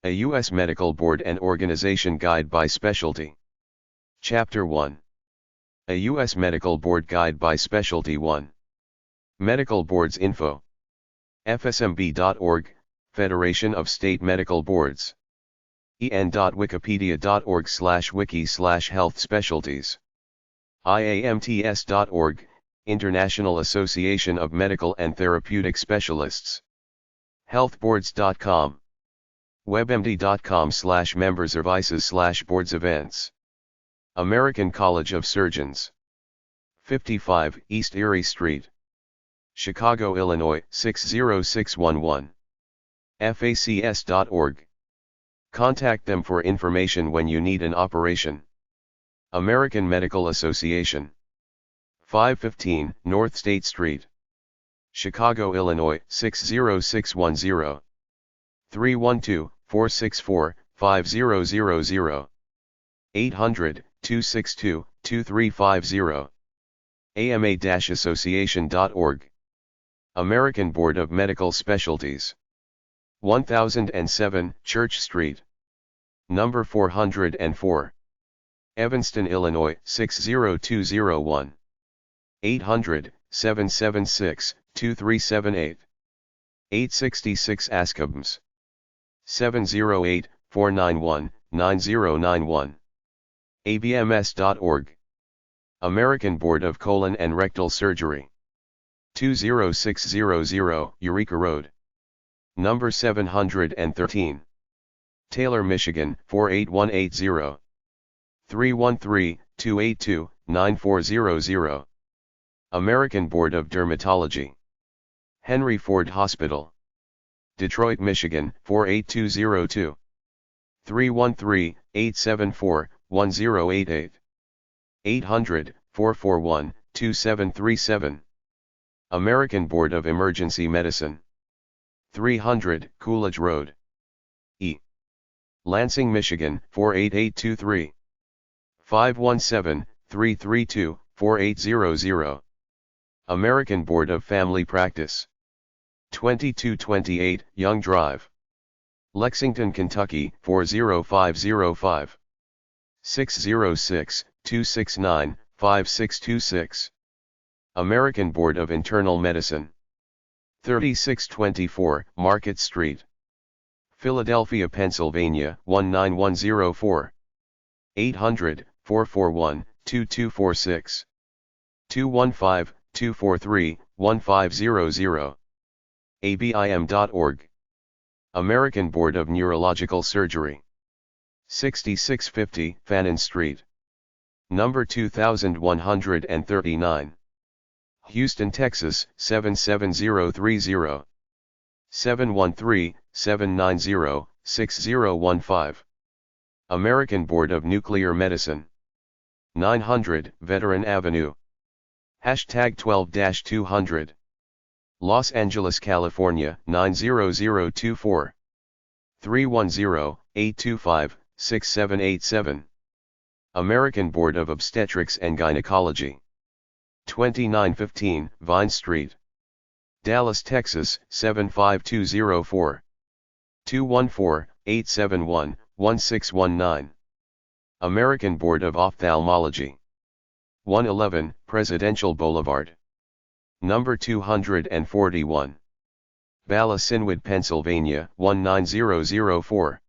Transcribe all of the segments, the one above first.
A U.S. Medical Board and Organization Guide by Specialty. Chapter 1. A U.S. Medical Board Guide by Specialty 1. Medical Boards Info. FSMB.org, Federation of State Medical Boards. en.wikipedia.org/wiki/health specialties. IAMTS.org, International Association of Medical and Therapeutic Specialists. Healthboards.com. webmd.com/memberservices/boards events. American College of Surgeons. 55 East Erie Street, Chicago, Illinois 60611. FACS.org. Contact them for information when you need an operation. American Medical Association. 515 North State Street, Chicago, Illinois 60610. 312-464-5000. 800-262-2350. AMA-association.org. American Board of Medical Specialties. 1007 Church Street, number 404. Evanston, Illinois 60201. 800-776-2378. 866 Academies. 708-491-9091. abms.org. American Board of Colon and Rectal Surgery. 20600 Eureka Road, number 713. Taylor, Michigan 48180. 313-282-9400. American Board of Dermatology. Henry Ford Hospital, Detroit, Michigan 48202. 313-874-1088. 800-441-2737. American Board of Emergency Medicine. 300 Coolidge Road, E. Lansing, Michigan 48823. 517-332-4800. American Board of Family Practice. 2228 Young Drive, Lexington, Kentucky 40505. 606-269-5626. American Board of Internal Medicine. 3624 Market Street, Philadelphia, Pennsylvania 19104. 800-441-2246. 215-243-1500. abim.org. American Board of Neurological Surgery. 6650 Fannin Street, number 2139. Houston, Texas 77030. 713-790-6015. American Board of Nuclear Medicine. 900 Veteran Avenue, #12-200. Los Angeles, California 90024. 310-825-6787. American Board of Obstetrics and Gynecology. 2915 Vine Street, Dallas, Texas 75204. 214-871-1619. American Board of Ophthalmology. 111 Presidential Boulevard, number 241. Bala Cynwyd, Pennsylvania 19004.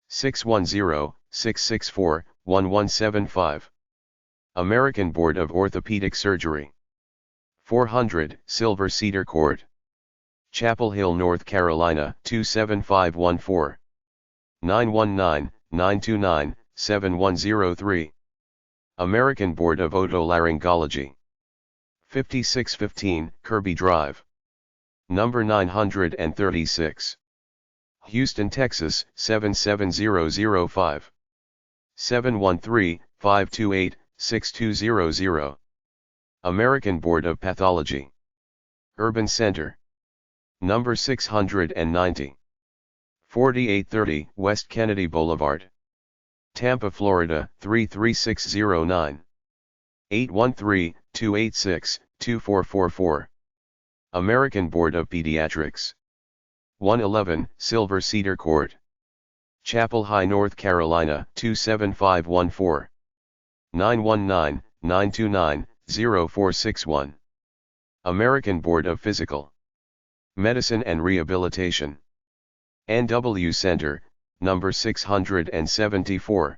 610-664-1175. American Board of Orthopedic Surgery. 400 Silver Cedar Court, Chapel Hill, North Carolina 27514. 919-929-7103. American Board of Otolaryngology. 5615 Kirby Drive, number 936. Houston, Texas 77005. 713-528-6200. American Board of Pathology. Urban Center, number 690. 4830 West Kennedy Boulevard, Tampa, Florida 33609. 813-286-2444. American Board of Pediatrics. 111 Silver Cedar Court, Chapel High, North Carolina 27514. 919-929-0461. American Board of Physical Medicine and Rehabilitation. NW Center, number 674.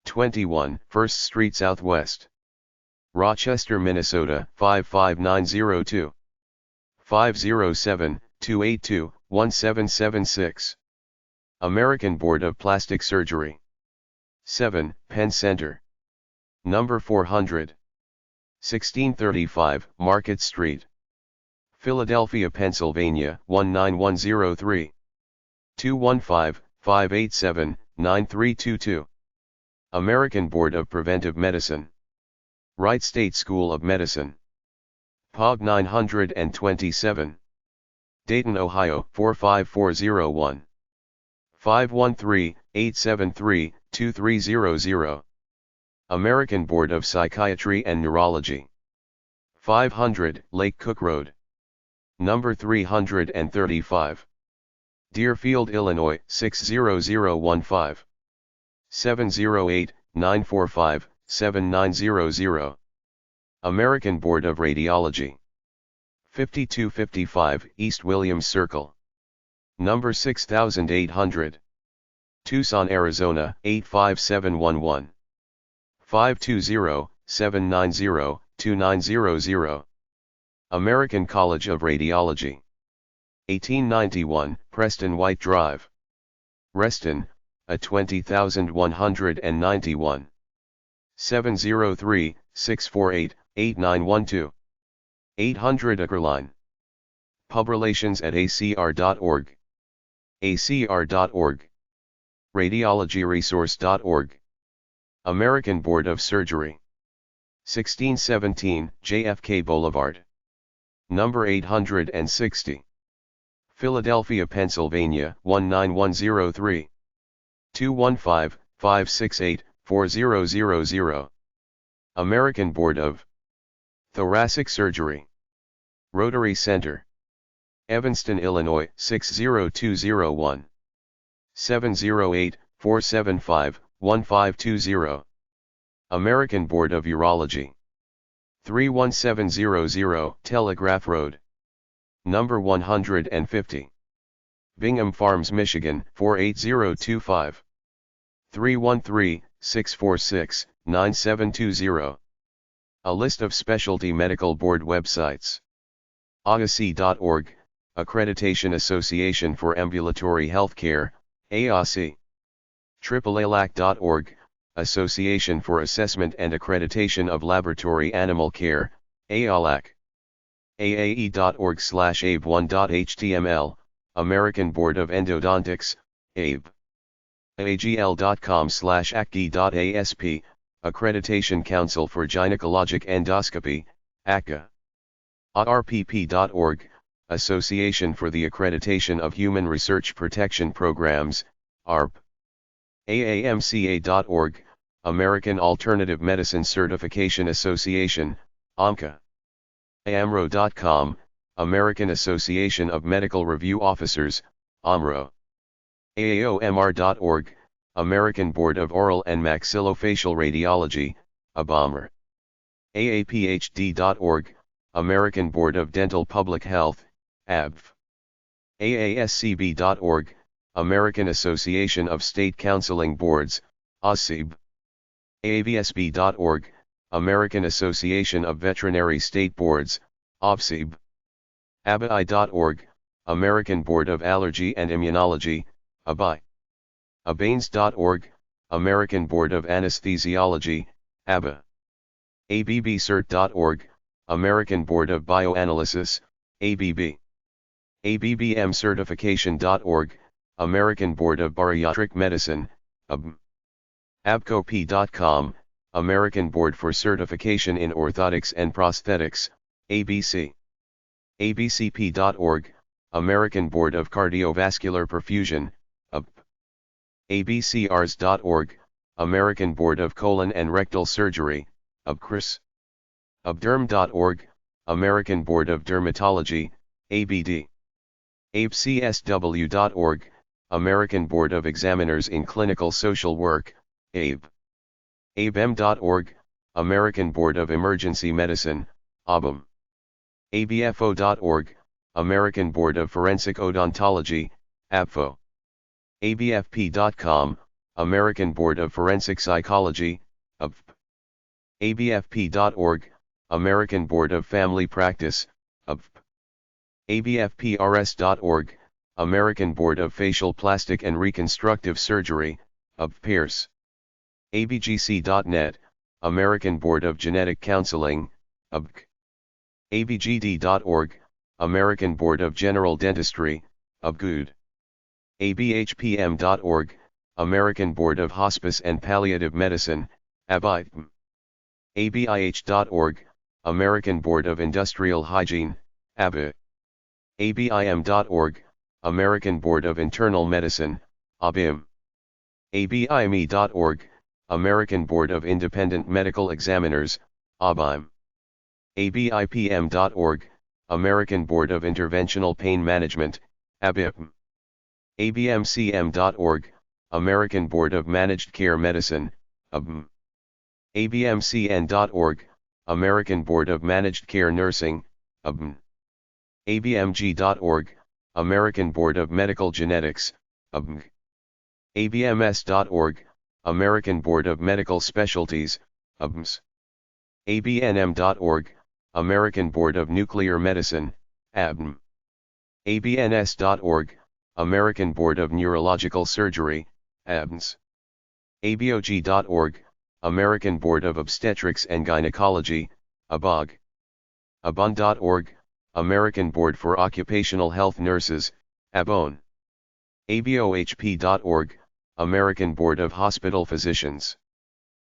21 First Street Southwest. Rochester, Minnesota 55902. 507-282-1776. American Board of Plastic Surgery. 7 Penn Center. Number 400. 1635 Market Street. Philadelphia, Pennsylvania 19103. 215-587-9322. American Board of Preventive Medicine. Wright State School of Medicine. POG 927. Dayton, Ohio 45401. 513-873-2300. American Board of Psychiatry and Neurology. 500 Lake Cook Road. Number 335. Deerfield, Illinois 60015. 708-945-7900. American Board of Radiology. 5255 East Williams Circle. Number 6800. Tucson, Arizona 85711. 520-790-2900. American College of Radiology. 1891 Preston White Drive. Reston, a 20191. 703-648-8912. 800 Ackerline. Publications@acr.org. acr.org. Radiologyresource.org. American Board of Surgery. 1617 JFK Boulevard. Number 860. Philadelphia, Pennsylvania 19103. 215-568-4000. American Board of Thoracic Surgery. Rotary Center. Evanston, Illinois 60201. 708-475-1520. American Board of Urology. 31700 Telegraph Road. Number 150. Bingham Farms, Michigan 48025. 313-646-9720. A list of specialty medical board websites. AAC.org, Accreditation Association for Ambulatory Healthcare, AAC. AAALAC.org, Association for Assessment and Accreditation of Laboratory Animal Care, AALAC. AAE.org/ABE1.html, American Board of Endodontics, ABE. AGL.com/ACGI.ASP, Accreditation Council for Gynecologic Endoscopy, ACGA. ARPP.org, Association for the Accreditation of Human Research Protection Programs, ARP. AAMCA.org, American Alternative Medicine Certification Association, AMCA. AMRO.com, American Association of Medical Review Officers, AMRO. AAOMR.org, American Board of Oral and Maxillofacial Radiology, ABOMR. AAPHD.org, American Board of Dental Public Health, ABV. AASCB.org, American Association of State Counseling Boards, ASCB. AAVSB.org, American Association of Veterinary State Boards, AVSIB. ABI.org, American Board of Allergy and Immunology, ABI. ABANES.org, American Board of Anesthesiology, ABA. ABBCert.org, American Board of Bioanalysis, ABB. ABBMcertification.org, American Board of Bariatric Medicine, ABM. ABCOP.com, American Board for Certification in Orthotics and Prosthetics, ABC. ABCP.org, American Board of Cardiovascular Perfusion, ABP. ABCRS.org, American Board of Colon and Rectal Surgery, ABCRS. ABDERM.org, American Board of Dermatology, ABD. ABCSW.org, American Board of Examiners in Clinical Social Work, ABE. abem.org, American Board of Emergency Medicine, ABEM. abfo.org, American Board of Forensic Odontology, ABFO. abfp.com, American Board of Forensic Psychology, ABF. abfp.org, American Board of Family Practice, ABF. abfprs.org, American Board of Facial Plastic and Reconstructive Surgery, ABF Pierce. abgc.net, American Board of Genetic Counseling, ABG. abgd.org, American Board of General Dentistry, ABGUD. abhpm.org, American Board of Hospice and Palliative Medicine, ABIPM. abih.org, American Board of Industrial Hygiene, ABI. abim.org, American Board of Internal Medicine, ABIM. abime.org, American Board of Independent Medical Examiners, ABIM. abipm.org, American Board of Interventional Pain Management, ABIPM. abmcm.org, American Board of Managed Care Medicine, ABM. abmcn.org, American Board of Managed Care Nursing, ABM. abmg.org, American Board of Medical Genetics, ABMG. abms.org, American Board of Medical Specialties, ABMS. abnm.org, American Board of Nuclear Medicine, ABN. abns.org, American Board of Neurological Surgery, ABNS. abog.org, American Board of Obstetrics and Gynecology, ABOG. abon.org, American Board for Occupational Health Nurses, ABON. abohp.org, American Board of Hospital Physicians.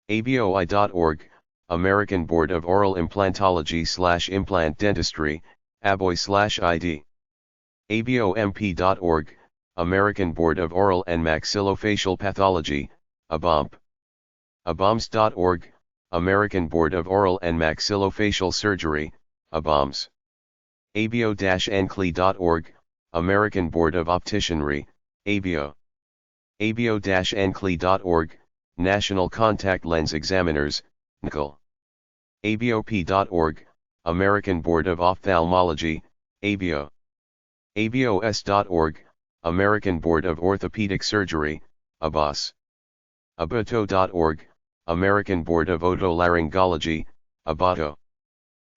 aboi.org, American Board of Oral Implantology/Implant Dentistry, ABOI/ID. abomp.org, American Board of Oral and Maxillofacial Pathology, ABOMP. aboms.org, American Board of Oral and Maxillofacial Surgery, ABOMS. abo-ncli.org, American Board of Opticianry, ABO. abo-ncli.org, National Contact Lens Examiners, NCL. abop.org, American Board of Ophthalmology, ABO. abos.org, American Board of Orthopedic Surgery, ABOS. abato.org, American Board of Otolaryngology, ABOTO.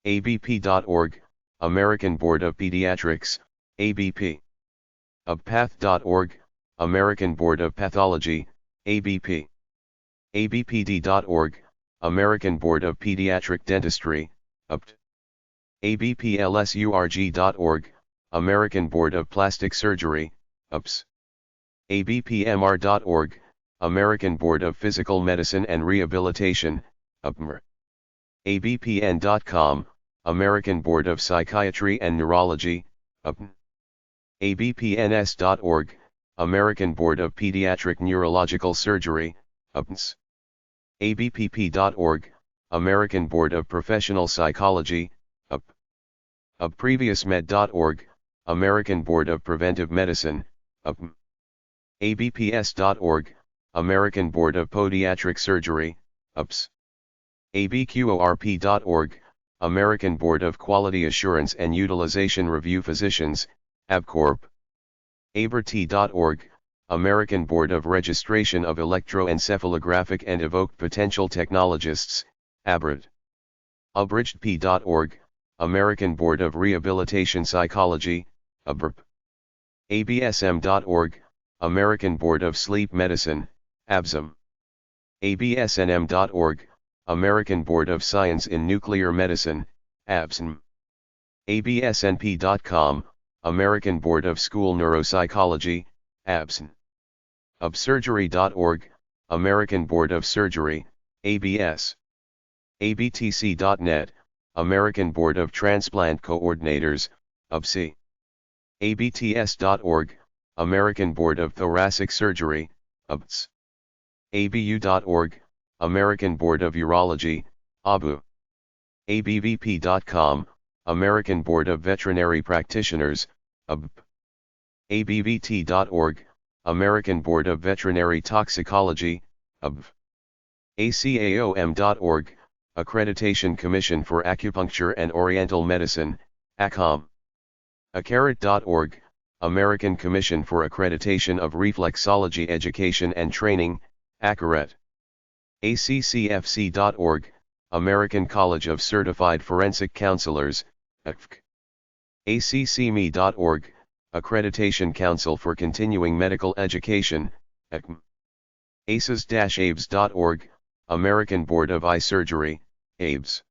abp.org, American Board of Pediatrics, ABP. abpath.org, American Board of Pathology, ABP. abpd.org, American Board of Pediatric Dentistry, ABT. abplsurg.org, American Board of Plastic Surgery, APS. abpmr.org, American Board of Physical Medicine and Rehabilitation, APMR. abpn.com, American Board of Psychiatry and Neurology, APN. abpns.org, American Board of Pediatric Neurological Surgery, APNS. abpp.org, American Board of Professional Psychology, UP. abpreviousmed.org, American Board of Preventive Medicine, UPM. abps.org, American Board of Podiatric Surgery, UPS. abqorp.org, American Board of Quality Assurance and Utilization Review Physicians, ABCorp. abrt.org, American Board of Registration of Electroencephalographic and Evoked Potential Technologists, ABRED. abridgedp.org, American Board of Rehabilitation Psychology, ABRP. absm.org, American Board of Sleep Medicine, ABSM. absnm.org, American Board of Science in Nuclear Medicine, ABSNM. absnp.com, American Board of School Neuropsychology, ABSN. absurgery.org, American Board of Surgery, ABS. abtc.net, American Board of Transplant Coordinators, ABC. abts.org, American Board of Thoracic Surgery, ABTS. abu.org, American Board of Urology, ABU. abvp.com, American Board of Veterinary Practitioners, ABP. abvt.org, American Board of Veterinary Toxicology, UB. ACAOM.org, Accreditation Commission for Acupuncture and Oriental Medicine, ACOM. Accreditation.org, American Commission for Accreditation of Reflexology Education and Training, Accreditation. ACCFC.org, American College of Certified Forensic Counselors, ACFC. ACCME.org, Accreditation Council for Continuing Medical Education, ACM. ACES-ABS.org, American Board of Eye Surgery, ABS.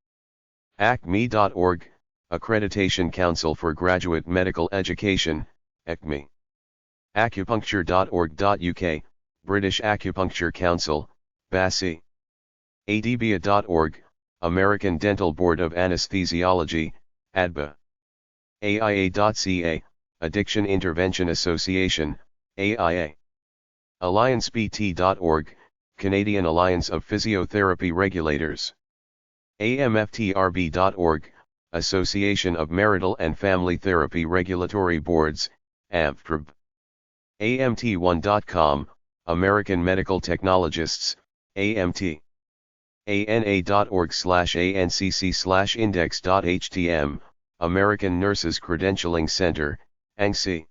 ACME.org, Accreditation Council for Graduate Medical Education, ACME. Acupuncture.org.uk, British Acupuncture Council, BASI. ADBA.org, American Dental Board of Anesthesiology, ADBA. AIA.ca, Addiction Intervention Association, AIA. AllianceBT.org, Canadian Alliance of Physiotherapy Regulators. AMFTRB.org, Association of Marital and Family Therapy Regulatory Boards, AMFTRB. AMT1.com, American Medical Technologists, AMT. ANA.org/ANCC/index.htm, American Nurses Credentialing Center, ANCC.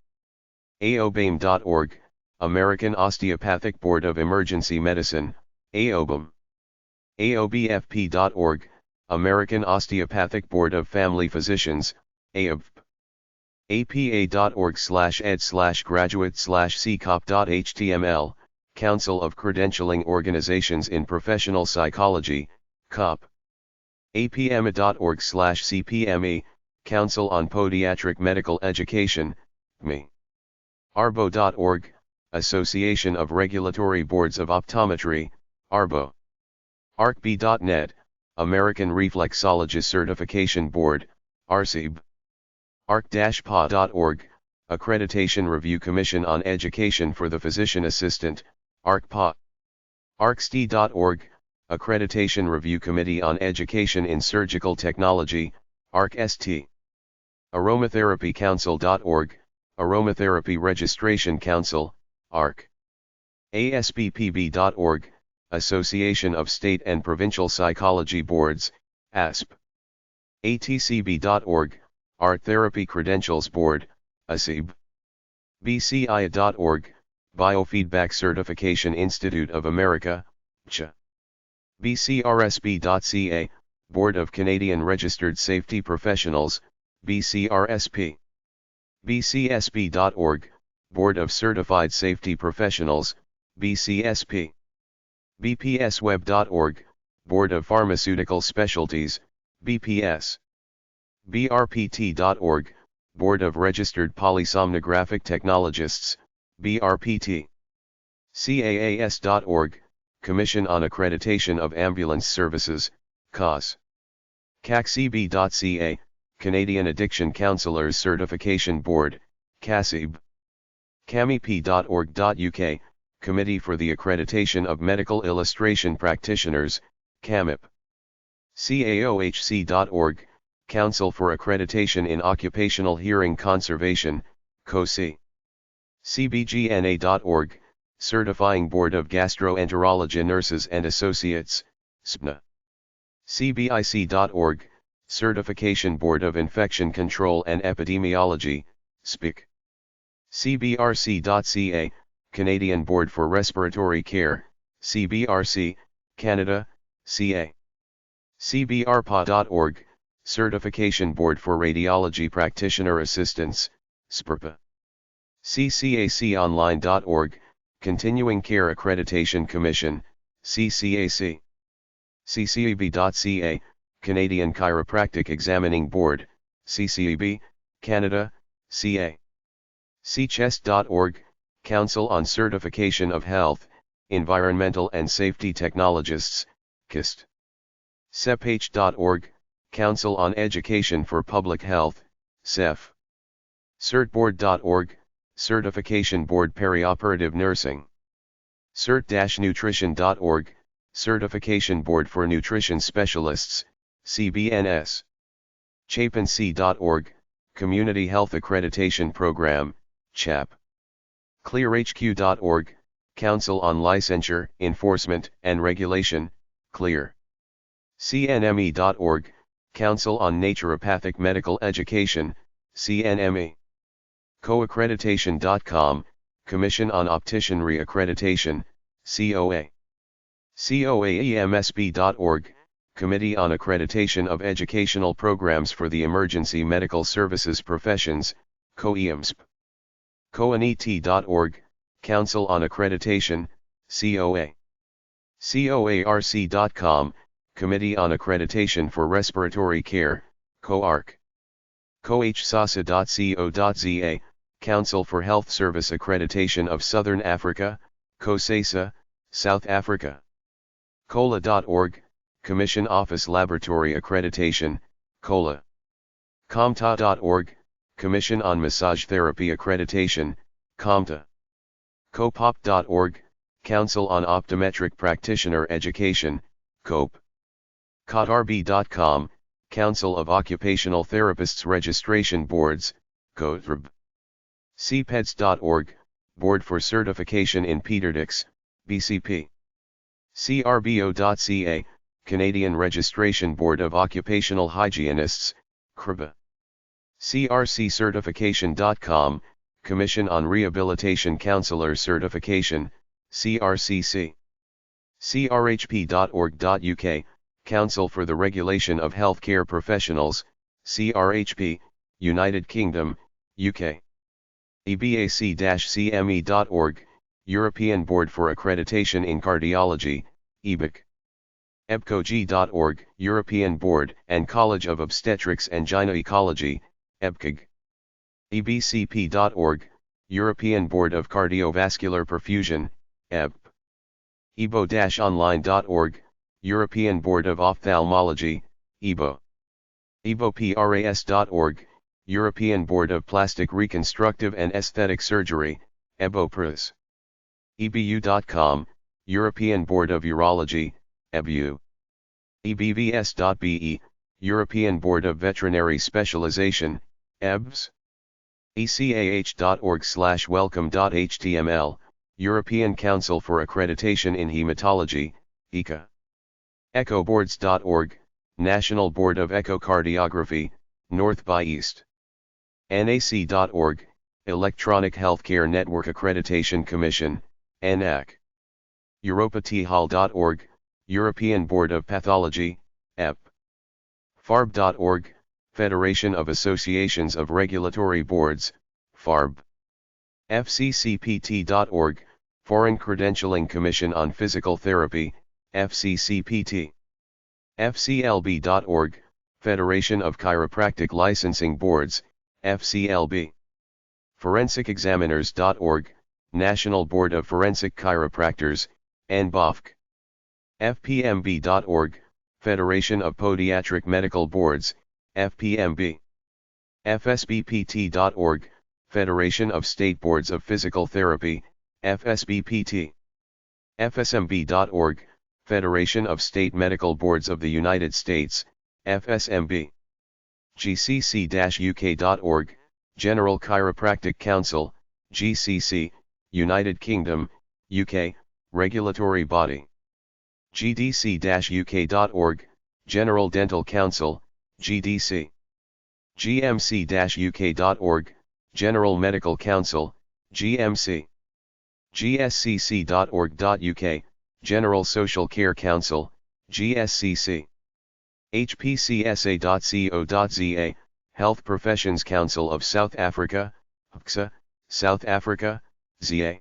AOBAME.org, American Osteopathic Board of Emergency Medicine, AOBAM. AOBFP.org, American Osteopathic Board of Family Physicians, AOBF. APA.org/ed/graduate/ccop.html, Council of Credentialing Organizations in Professional Psychology, COP. APMA.org/CPME, Council on Podiatric Medical Education, CME. ARBO.org, Association of Regulatory Boards of Optometry, ARBO. ARCB.net, American Reflexology Certification Board, ARCIB. ARC-PA.org, Accreditation Review Commission on Education for the Physician Assistant, ARC-PA. ARCST.org, Accreditation Review Committee on Education in Surgical Technology, ARC-ST. Aromatherapycouncil.org, Aromatherapy Registration Council, ARC. ASBPB.org, Association of State and Provincial Psychology Boards, ASP. ATCB.org, Art Therapy Credentials Board, ACIB. BCIA.org, Biofeedback Certification Institute of America, BCHA. BCRSP.ca, Board of Canadian Registered Safety Professionals, BCRSP. BCSP.org, Board of Certified Safety Professionals, BCSP. BPSweb.org, Board of Pharmaceutical Specialties, BPS. BRPT.org, Board of Registered Polysomnographic Technologists, BRPT. CAAS.org, Commission on Accreditation of Ambulance Services, CAS. CACCB.ca, Canadian Addiction Counselors Certification Board, CACIB. CAMIP.org.uk, Committee for the Accreditation of Medical Illustration Practitioners, CAMIP. CAOHC.org, Council for Accreditation in Occupational Hearing Conservation, COSI. CBGNA.org, Certifying Board of Gastroenterology Nurses and Associates, SBNA. CBIC.org, Certification Board of Infection Control and Epidemiology, SPIC. CBRC.ca, Canadian Board for Respiratory Care, CBRC, Canada, CA. CBRPA.org, Certification Board for Radiology Practitioner Assistants, SPRPA. CCAConline.org, Continuing Care Accreditation Commission, CCAC. CCEB.ca, Canadian Chiropractic Examining Board, CCEB, Canada, CA. CCHEST.org, Council on Certification of Health, Environmental and Safety Technologists, KIST. CEPH.org, Council on Education for Public Health, CEF. CertBoard.org, Certification Board Perioperative Nursing. Cert-Nutrition.org, Certification Board for Nutrition Specialists, CBNS. CHAPNC.org, Community Health Accreditation Program, CHAP. clearhq.org, Council on Licensure, Enforcement, and Regulation, CLEAR. cnme.org, Council on Naturopathic Medical Education, CNME. coaccreditation.com, Commission on Opticianry Accreditation, COA. coaemsp.org, Committee on Accreditation of Educational Programs for the Emergency Medical Services Professions, COEMSP. coanet.org, Council on Accreditation, COA. coarc.com, Committee on Accreditation for Respiratory Care, COARC. cohsasa.co.za, Council for Health Service Accreditation of Southern Africa, COSASA, South Africa. cola.org, Commission Office Laboratory Accreditation, COLA. comta.org, Commission on Massage Therapy Accreditation, COMTA. copop.org, Council on Optometric Practitioner Education, COPE. cotarb.com, Council of Occupational Therapists Registration Boards, COTRB. cpeds.org, Board for Certification in Pediatrics, BCP. crbo.ca, Canadian Registration Board of Occupational Hygienists, CRBA. crccertification.com, Commission on Rehabilitation Counselor Certification, CRCC. crhp.org.uk, Council for the Regulation of Healthcare Professionals, CRHP, United Kingdom, UK. ebac-cme.org, European Board for Accreditation in Cardiology, EBAC. epcog.org, European Board and College of Obstetrics and Gynecology, EBCG. ebcp.org, European Board of Cardiovascular Perfusion, EBP. ebo-online.org, European Board of Ophthalmology, EBO. ebopras.org, European Board of Plastic Reconstructive and Aesthetic Surgery, EBOPRAS. ebu.com, European Board of Urology, EBU. ebvs.be, European Board of Veterinary Specialization, EBS. ecah.org/welcome.html, European Council for Accreditation in Hematology, ECA. echoboards.org, National Board of Echocardiography, North by East. nac.org, Electronic Healthcare Network Accreditation Commission, ENAC. europatihal.org, European Board of Pathology, EP. farb.org, Federation of Associations of Regulatory Boards, FARB. fccpt.org, Foreign Credentialing Commission on Physical Therapy, FCCPT. fclb.org, Federation of Chiropractic Licensing Boards, FCLB. forensicexaminers.org, National Board of Forensic Chiropractors, NBOFC. fpmb.org, Federation of Podiatric Medical Boards, FPMB. fsbpt.org, Federation of State Boards of Physical Therapy, FSBPT. fsmb.org, Federation of State Medical Boards of the United States, FSMB. gcc-uk.org, General Chiropractic Council, GCC, United Kingdom, UK, regulatory body. gdc-uk.org, General Dental Council, GDC. gmc-uk.org, General Medical Council, GMC. gscc.org.uk, General Social Care Council, GSCC. hpcsa.co.za, Health Professions Council of South Africa, HPCSA, South Africa, ZA.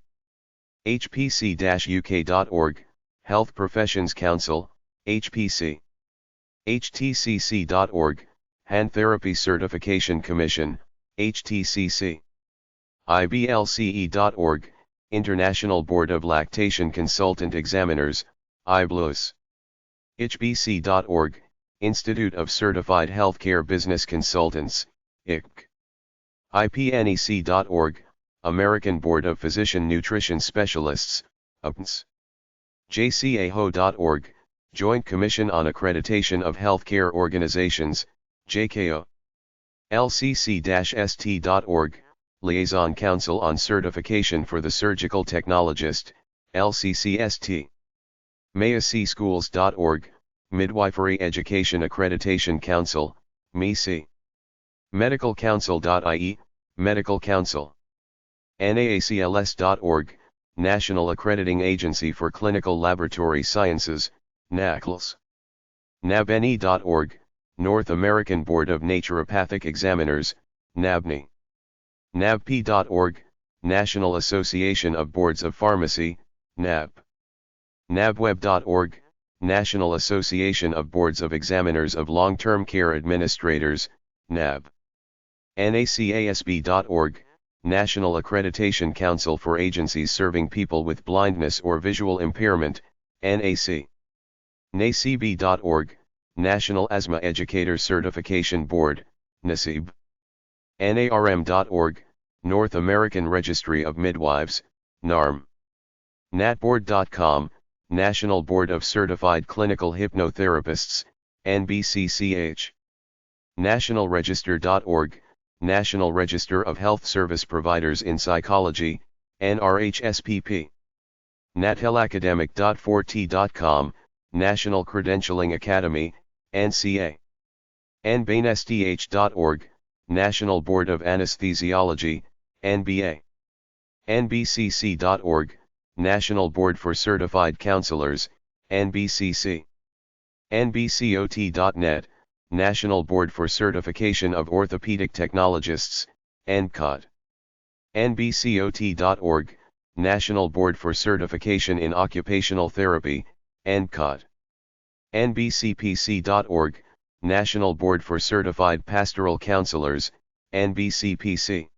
hpc-uk.org, Health Professions Council, HPC. htcc.org, Hand Therapy Certification Commission, HTCC. iblce.org, International Board of Lactation Consultant Examiners, IBLUS. hbc.org, Institute of Certified Healthcare Business Consultants, ICC. ipnec.org, American Board of Physician Nutrition Specialists, UPNS. jcaho.org, Joint Commission on Accreditation of Healthcare Organizations, JCAO. lcc-st.org, Liaison Council on Certification for the Surgical Technologist, LCCST. mayaCschools.org, Midwifery Education Accreditation Council, MEC. medicalcouncil.ie, Medical Council. NAACLS.org, National Accrediting Agency for Clinical Laboratory Sciences, NACLS. NABNE.org, North American Board of Naturopathic Examiners, NABNE. NABP.org, National Association of Boards of Pharmacy, NAB. NABWeb.org, National Association of Boards of Examiners of Long-Term Care Administrators, NAB. NACASB.org, National Accreditation Council for Agencies Serving People with Blindness or Visual Impairment, NAC. NACB.org, National Asthma Educator Certification Board, NACEB. NARM.org, North American Registry of Midwives, NARM. NatBoard.com, National Board of Certified Clinical Hypnotherapists, NBCCH. NationalRegister.org, National Register of Health Service Providers in Psychology, NRHSPP. NatalAcademic.4t.com, National Credentialing Academy, NCA. NBanesDH.org, National Board of Anesthesiology, NBA. NBCC.org, National Board for Certified Counselors, NBCC. NBCOT.net, National Board for Certification of Orthopedic Technologists, NCOT. NBCOT.org, National Board for Certification in Occupational Therapy, NCOT. NBCPC.org, National Board for Certified Pastoral Counselors, NBCPC.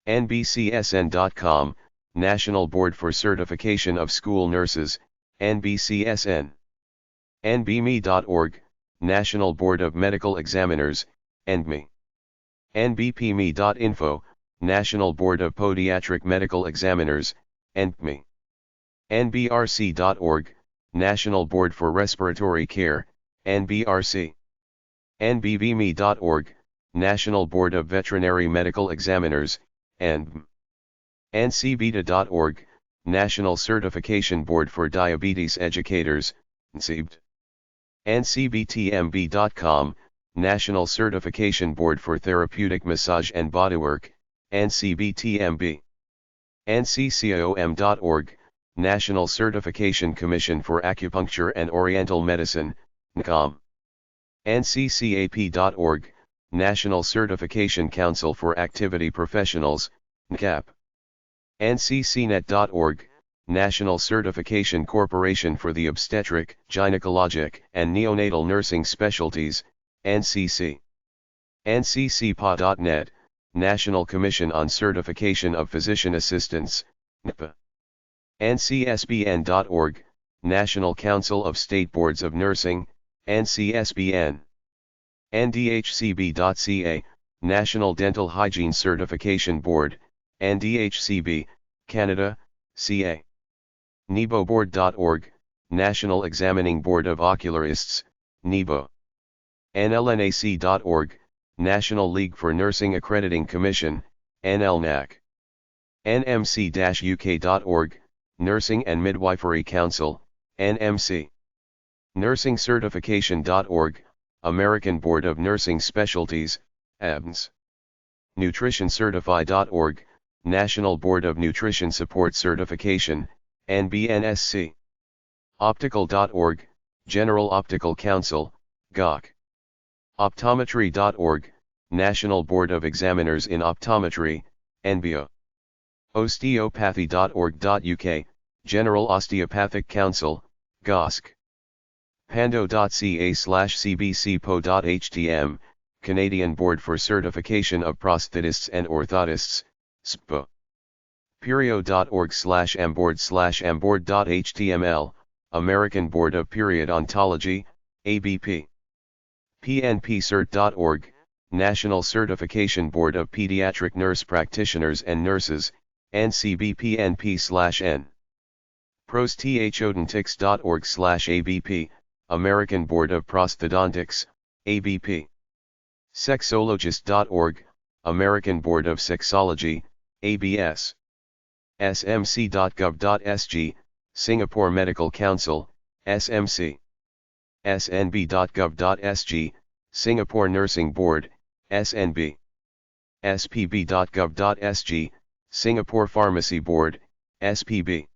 NBCSN.com, National Board for Certification of School Nurses, NBCSN. NBME.org, National Board of Medical Examiners, NBME. NBPME.info, National Board of Podiatric Medical Examiners, NBME. NBRC.org, National Board for Respiratory Care, NBRC. NBVME.org, National Board of Veterinary Medical Examiners, NBM. NCBTA.org, National Certification Board for Diabetes Educators, NCBT. NCBTMB.com, National Certification Board for Therapeutic Massage and Bodywork, NCBTMB. NCCOM.org, National Certification Commission for Acupuncture and Oriental Medicine, NCOM. NCCAP.org, National Certification Council for Activity Professionals, NCAP. NCCNet.org, National Certification Corporation for the Obstetric, Gynecologic, and Neonatal Nursing Specialties, NCC. NCCPA.net, National Commission on Certification of Physician Assistants, NCPA. NCSBN.org, National Council of State Boards of Nursing, NCSBN. NDHCB.ca, National Dental Hygiene Certification Board, NDHCB, Canada, CA. NEBOBoard.org, National Examining Board of Ocularists, NEBO. NLNAC.org, National League for Nursing Accrediting Commission, NLNAC. NMC-UK.org, Nursing and Midwifery Council, NMC. NursingCertification.org, American Board of Nursing Specialties, ABNS. NutritionCertify.org, National Board of Nutrition Support Certification, NBNSC. Optical.org, General Optical Council, GOC. Optometry.org, National Board of Examiners in Optometry, NBO. Osteopathy.org.uk, General Osteopathic Council, GOSC. Pando.ca/cbcpo.htm, Canadian Board for Certification of Prosthetists and Orthotists, SPO. Perio.org/mboard/mboard.html, American Board of Periodontology, ABP. PNPcert.org, National Certification Board of Pediatric Nurse Practitioners and Nurses, NCBPNP/N. Prosthodontics.org/ABP, American Board of Prosthodontics, ABP. Sexologist.org, American Board of Sexology, ABS. smc.gov.sg, Singapore Medical Council, SMC. snb.gov.sg, Singapore Nursing Board, SNB. spb.gov.sg, Singapore Pharmacy Board, SPB.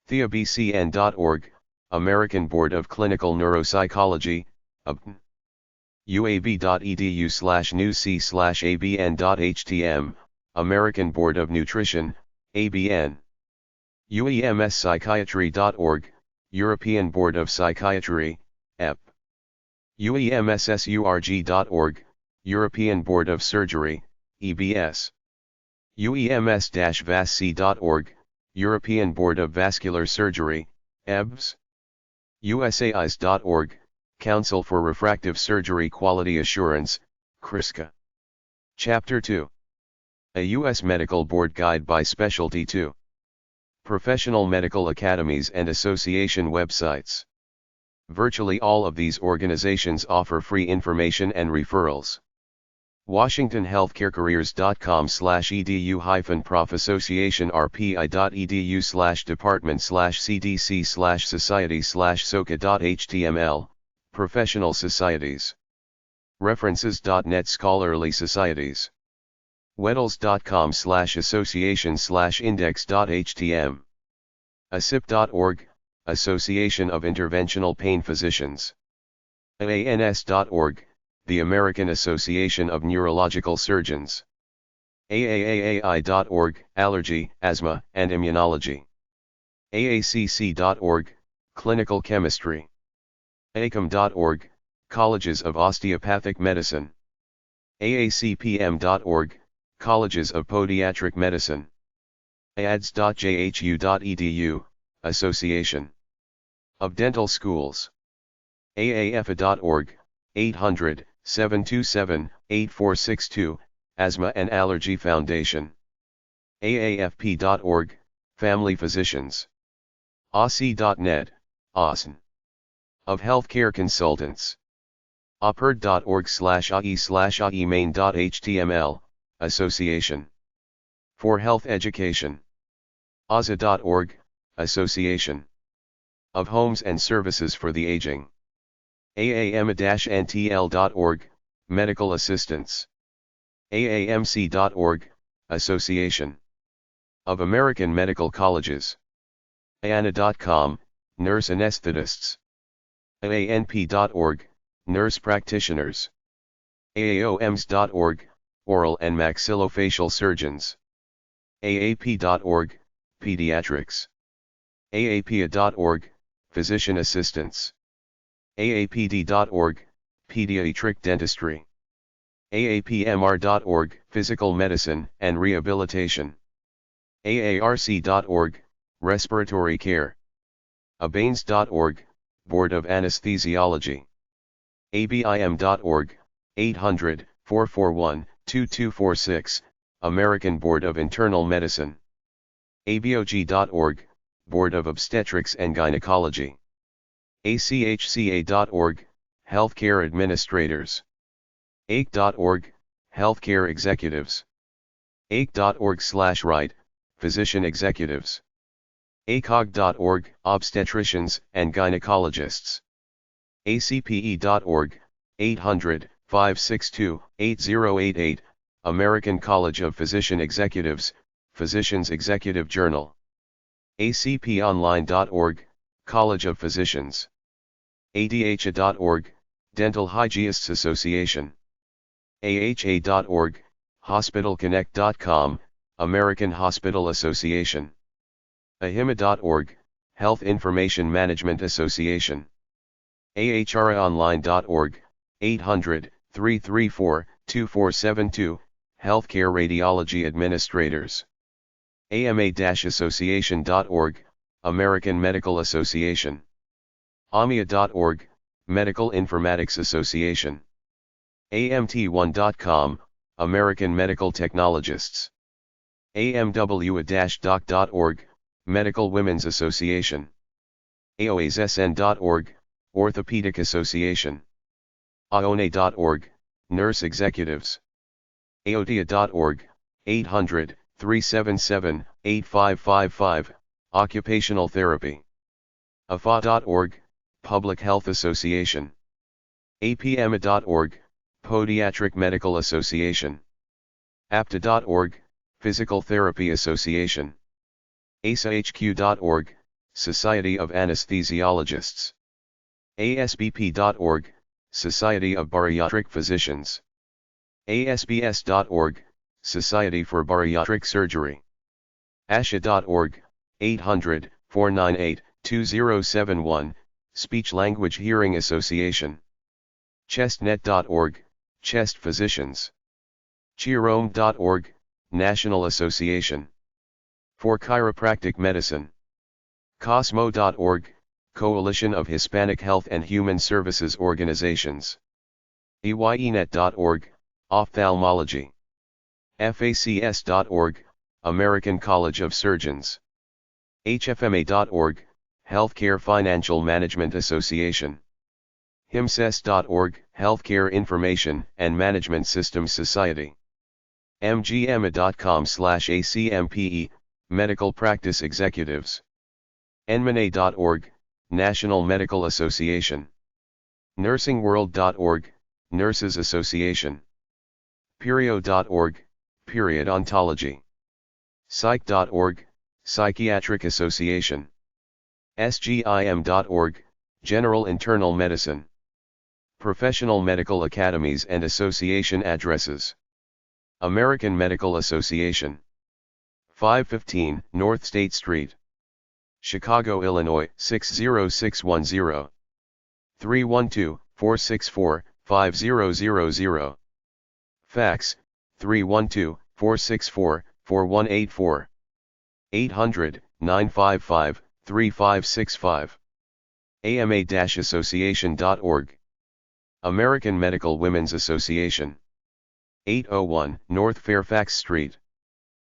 theabcn.org, American Board of Clinical Neuropsychology, UAB. uab.edu/newc/abn.htm, American Board of Nutrition, ABN. uemspsychiatry.org, European Board of Psychiatry, EP. uemssurg.org, European Board of Surgery, EBS. uems-vasc.org, European Board of Vascular Surgery, EBS. usais.org, Council for Refractive Surgery Quality Assurance, CRISCA. Chapter 2. A U.S. Medical Board Guide by Specialty 2. Professional Medical Academies and Association websites. Virtually all of these organizations offer free information and referrals. WashingtonHealthcareCareers.com/edu-prof Association rpi.edu/department/cdc/society/soca.html, Professional Societies. References.net Scholarly Societies. Wedels.com/association/index.htm. ASIP.org, Association of Interventional Pain Physicians. AANS.org, the American Association of Neurological Surgeons. AAAAI.org, Allergy, Asthma, and Immunology. AACC.org, Clinical Chemistry. ACOM.org, Colleges of Osteopathic Medicine. AACPM.org, Colleges of Podiatric Medicine. AADS.jhu.edu, Association of Dental Schools. AAFA.org, 800-727-8462, Asthma and Allergy Foundation. AAFP.org, Family Physicians. AUSI.net, AUSN. Of Healthcare Consultants. operd.org/ai/ai-main.html, Association for Health Education. ASA.org, Association of Homes and Services for the Aging. AAMA-NTL.org, Medical Assistants. AAMC.org, Association of American Medical Colleges. AANA.com, Nurse Anesthetists. AANP.org, Nurse Practitioners. AAOMS.org, Oral and Maxillofacial Surgeons. AAP.org, Pediatrics. AAPA.org, Physician Assistants. AAPD.org, Pediatric Dentistry. AAPMR.org, Physical Medicine and Rehabilitation. AARC.org, Respiratory Care. ABANES.org, Board of Anesthesiology. ABIM.org, 800-441-2246, American Board of Internal Medicine. ABOG.org, Board of Obstetrics and Gynecology. ACHCA.org, Healthcare Administrators. AIC.org, Healthcare Executives. AIC.org/right, Physician Executives. ACOG.org, Obstetricians and Gynecologists. ACPE.org, 800-562-8088, American College of Physician Executives, Physicians Executive Journal. ACPOnline.org, College of Physicians. ADHA.org, Dental Hygienists Association. AHA.org, HospitalConnect.com, American Hospital Association. AHIMA.org, Health Information Management Association. AHRAonline.org, 800-334-2472, Healthcare Radiology Administrators. AMA-association.org, American Medical Association. AMIA.org, Medical Informatics Association. AMT1.com, American Medical Technologists. AMWA-doc.org, Medical Women's Association. AOASSN.org, Orthopedic Association. AONE.org, Nurse Executives. aotia.org, 800-377-8555, Occupational Therapy. afa.org, Public Health Association. apma.org, Podiatric Medical Association. apta.org, Physical Therapy Association. asahq.org, Society of Anesthesiologists. asbp.org, Society of Bariatric Physicians. asbs.org, Society for Bariatric Surgery. asha.org, 800-498-2071, Speech Language Hearing Association. chestnet.org, Chest Physicians. chirome.org, National Association for Chiropractic Medicine. cosmo.org, Coalition of Hispanic Health and Human Services Organizations. EYEnet.org, Ophthalmology. FACS.org, American College of Surgeons. HFMA.org, Healthcare Financial Management Association. HIMSS.org, Healthcare Information and Management Systems Society. mgma.com/acmpe, Medical Practice Executives. nmna.org, National Medical Association. nursingworld.org, Nurses Association. perio.org, Periodontology. psych.org, Psychiatric Association. sgim.org, General Internal Medicine. Professional Medical Academies and Association Addresses. American Medical Association. 515 North State Street, Chicago, Illinois 60610. 312-464-5000. Fax, 312-464-4184. 800-955-3565. ama-association.org. American Medical Women's Association. 801 North Fairfax Street,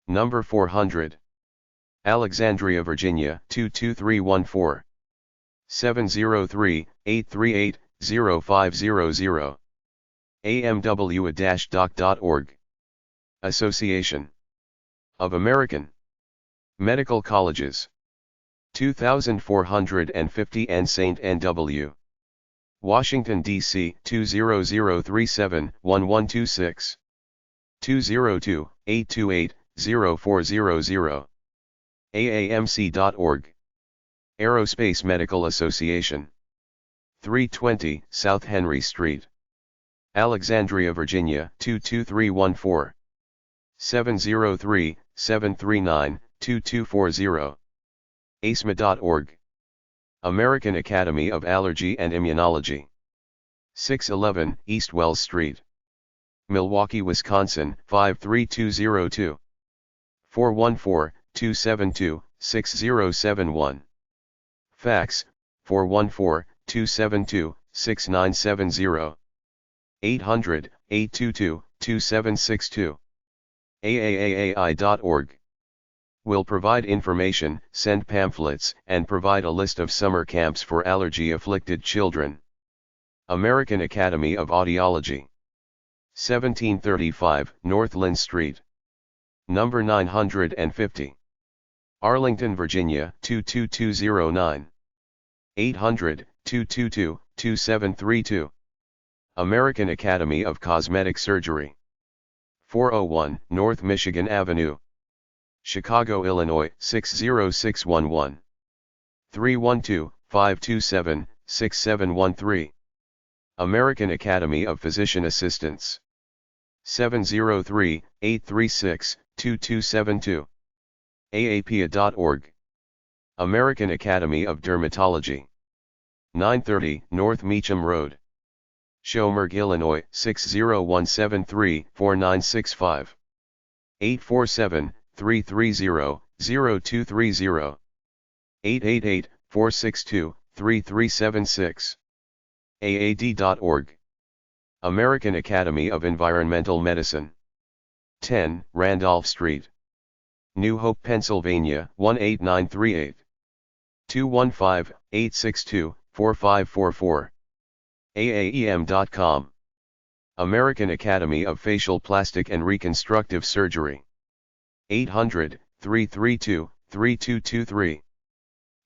number 400. Alexandria, Virginia 22314. 703-838-0500. amwa-doc.org. Association of American Medical Colleges. 2450 and St. N.W. Washington, D.C. 20037-1126. 202-828-0400. aamc.org. Aerospace Medical Association. 320 South Henry Street, Alexandria, Virginia 22314. 703-739-2240. asma.org. American Academy of Allergy and Immunology. 611 East Wells Street, Milwaukee, Wisconsin 53202. 414-272-6071. Fax, 414-272-6970. 800-822-2762. AAAAI.org. Will provide information, send pamphlets, and provide a list of summer camps for allergy-afflicted children. American Academy of Audiology. 1735 North Lynn Street, number 950. Arlington, Virginia 22209. 800-222-2732. American Academy of Cosmetic Surgery. 401 North Michigan Avenue, Chicago, Illinois 60611. 312-527-6713. American Academy of Physician Assistants. 703-836-2272. aapia.org. American Academy of Dermatology. 930 North Meacham Road, Schaumburg, Illinois 60173-4965. 847-330-0230. 888-462-3376. aad.org. American Academy of Environmental Medicine. 10 Randolph Street, New Hope, Pennsylvania 18938. 215-862-4544. AAEM.com. American Academy of Facial Plastic and Reconstructive Surgery. 800-332-3223.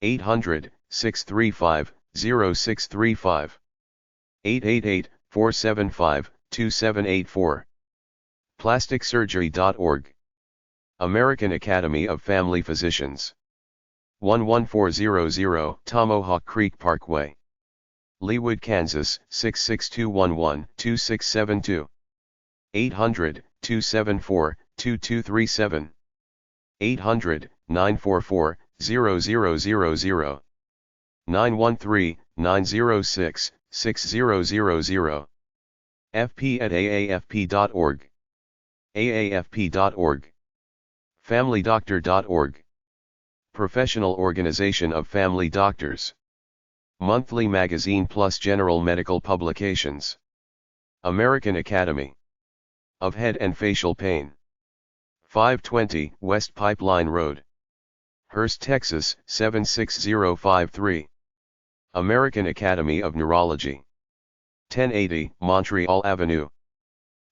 800-635-0635. 888-475-2784. PlasticSurgery.org. American Academy of Family Physicians. 11400 Tomahawk Creek Parkway, Leawood, Kansas 66211-2672. 800-274-2237. 800-944-0000. 913-906-6000. fp@aafp.org. aafp.org. familydoctor.org. Professional Organization of Family Doctors. Monthly magazine plus general medical publications. American Academy of Head and Facial Pain. 520 West Pipeline Road, Hurst, Texas 76053. American Academy of Neurology. 1080 Montreal Avenue,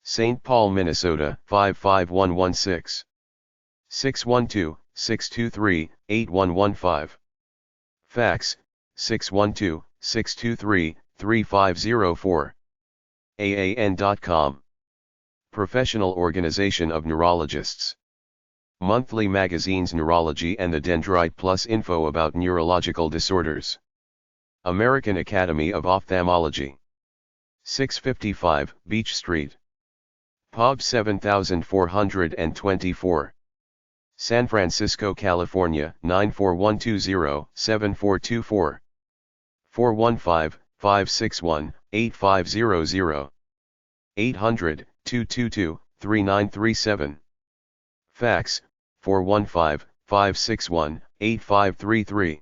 St. Paul, Minnesota 55116. 612-623-8115. Fax, 612-623-3504. AAN.com. Professional Organization of Neurologists. Monthly magazines Neurology and the Dendrite plus info about neurological disorders. American Academy of Ophthalmology. 655 Beach Street, Pub 7424. San Francisco, California 94120-7424. 415-561-8500. 800-222-3937. Fax, 415-561-8533.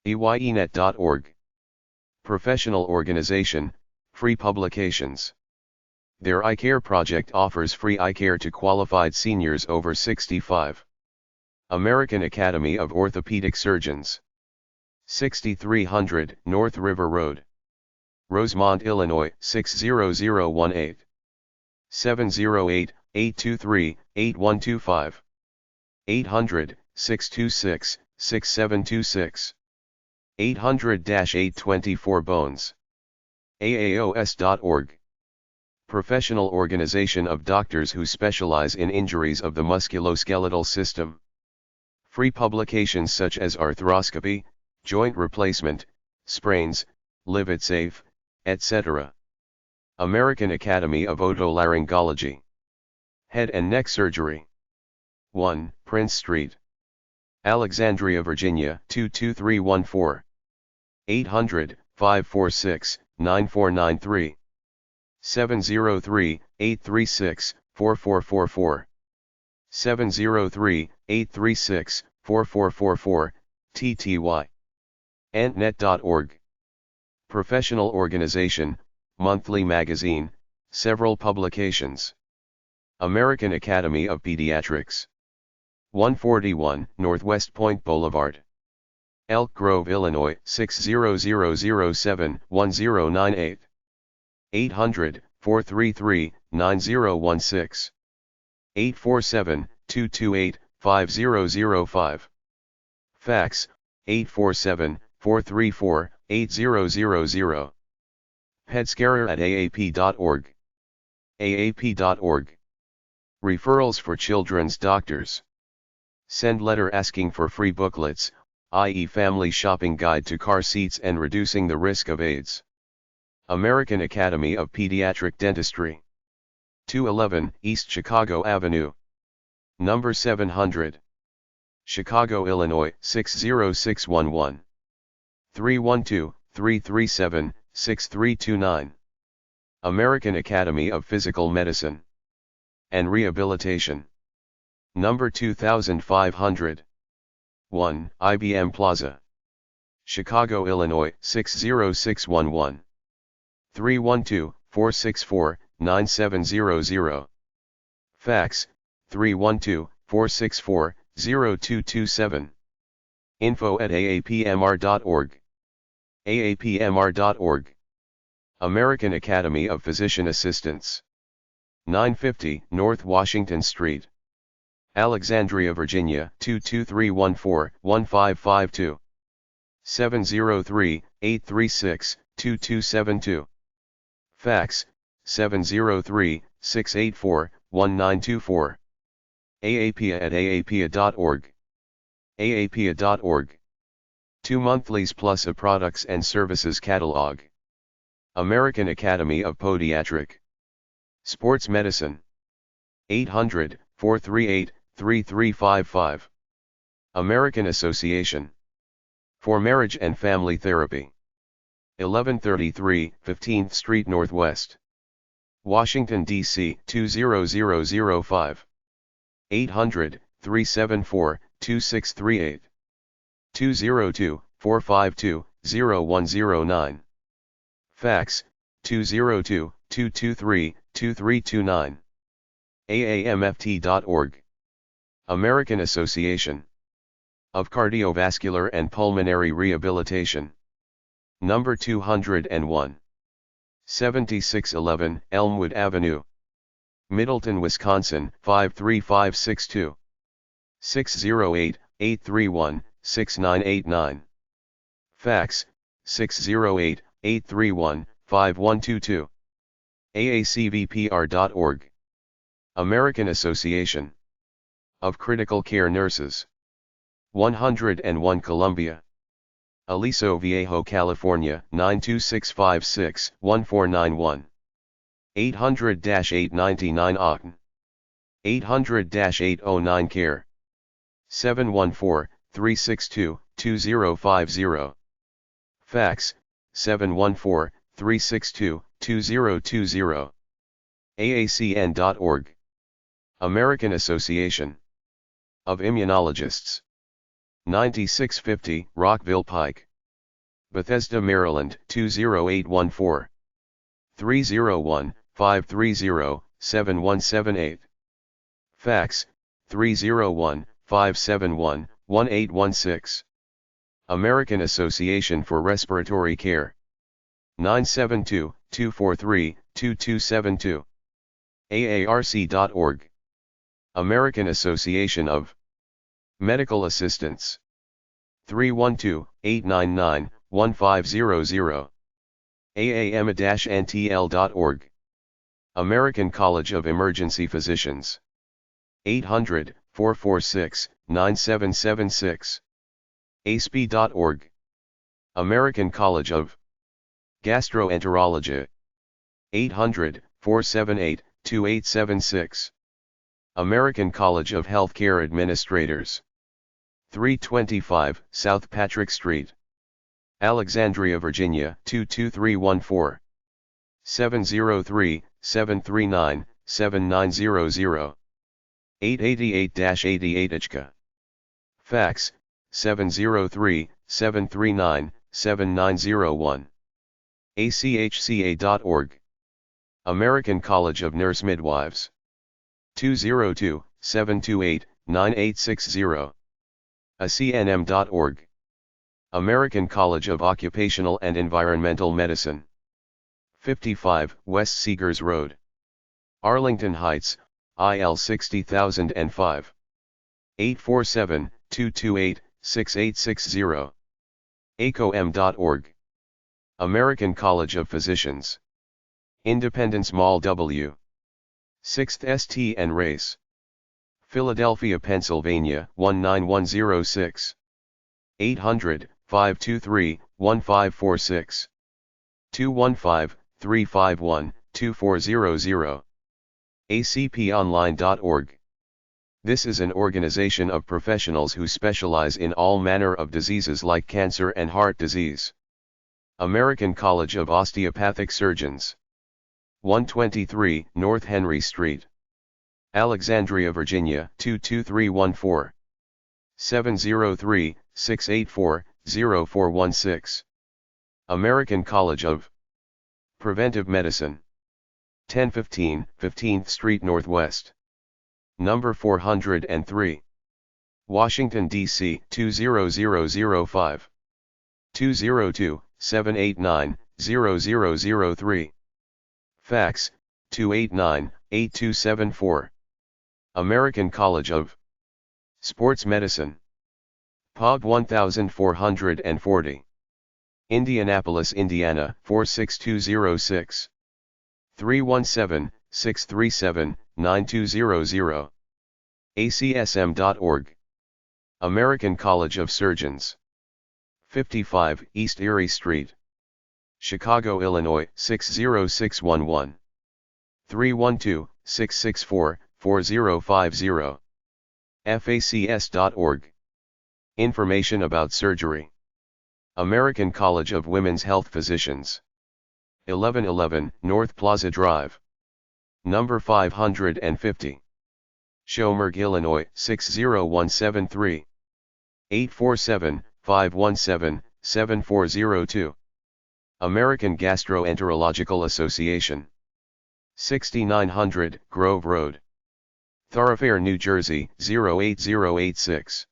EYEnet.org. Professional Organization, Free Publications. Their Eye Care Project offers free eye care to qualified seniors over 65. American Academy of Orthopedic Surgeons. 6300 North River Road, Rosemont, Illinois 60018. 708-823-8125. 800-626-6726. 800-824 Bones. AAOS.org. Professional Organization of Doctors who specialize in injuries of the musculoskeletal system. Free publications such as arthroscopy, joint replacement, sprains, live it safe, etc. American Academy of Otolaryngology. Head and Neck Surgery. 1 Prince Street, Alexandria, Virginia 22314. 800-546-9493. 703-836-4444. 703-836-4444, TTY. Antnet.org. Professional Organization, Monthly Magazine, several publications. American Academy of Pediatrics. 141 Northwest Point Boulevard, Elk Grove, Illinois 60007-1098. 800-433-9016. 847-228-5005. Fax, 847-434-8000. Pedscarer@aap.org. aap.org. Referrals for children's doctors. Send letter asking for free booklets, i.e. Family Shopping Guide to Car Seats and Reducing the Risk of AIDS. American Academy of Pediatric Dentistry. 211 East Chicago Avenue, number 700. Chicago, Illinois 60611. 312-337-6329. American Academy of Physical Medicine and Rehabilitation. Number 2500. 1 IBM Plaza, Chicago, Illinois 60611. 312-464-9700. Fax, 312-464-0227. info@aapmr.org. aapmr.org. American Academy of Physician Assistants. 950 North Washington Street, Alexandria, Virginia 22314-1552. 703-836-2272. Fax, 703-684-1924. aapia@aapia.org. aapia.org. 2 monthlies plus a products and services catalog. American Academy of Podiatric Sports Medicine. 800-438-3355. American Association for Marriage and Family Therapy. 1133 15th Street Northwest, Washington, D.C. 20005. 800-374-2638. 202-452-0109. Fax, 202-223-2329. aamft.org. American Association of Cardiovascular and Pulmonary Rehabilitation. Number 201. 7611 Elmwood Avenue, Middleton, Wisconsin 53562. 608-831-6989. Fax, 608-831-5122. aacvpr.org. American Association of Critical Care Nurses. 101 Columbia, Aliso Viejo, California 92656-1491. 800-899 Octon. 800-809 Care. 714-362-2050. Fax, 714-362-2020. aacn.org. American Association of Immunologists. 9650 Rockville Pike, Bethesda, Maryland 20814. 301-530-7178. Fax, 301-571-1816. American Association for Respiratory Care. 972-243-2272. aarc.org. American Association of Medical Assistants. 312-899-1500. aama-ntl.org. American College of Emergency Physicians. 800-446-9776. asp.org. American College of Gastroenterology. 800-478-2876. American College of Healthcare Administrators. 325 South Patrick Street, Alexandria, Virginia 22314. 703-739-7900. 888-88 HK. Fax, 703-739-7901. achca.org. American College of Nurse Midwives. 202-728-9860. acnm.org. American College of Occupational and Environmental Medicine. 55 West Seegers Road, Arlington Heights, IL 60005. 847-228-6860. acom.org. American College of Physicians. Independence Mall W. 6th St. and Race, Philadelphia, Pennsylvania 19106. 800-523-1546. 215-351-2400. acponline.org. This is an organization of professionals who specialize in all manner of diseases like cancer and heart disease. American College of Osteopathic Surgeons. 123 North Henry Street, Alexandria, Virginia 22314. 703-684-0416. American College of Preventive Medicine. 1015 15th Street Northwest, number 403, Washington, D.C. 20005. 202-789-6900. 0003. Fax, 289-8274. American College of Sports Medicine. POB 1440. Indianapolis, Indiana, 46206. 317-637-9200. ACSM.org. American College of Surgeons. 55 East Erie Street, Chicago, Illinois, 60611. 312-664-4050. FACS.org. Information about surgery. American College of Women's Health Physicians. 1111 North Plaza Drive. Number 550. Schaumburg, Illinois, 60173. 847-517-7402. American Gastroenterological Association. 6900 Grove Road, Thoroughfare, New Jersey, 08086.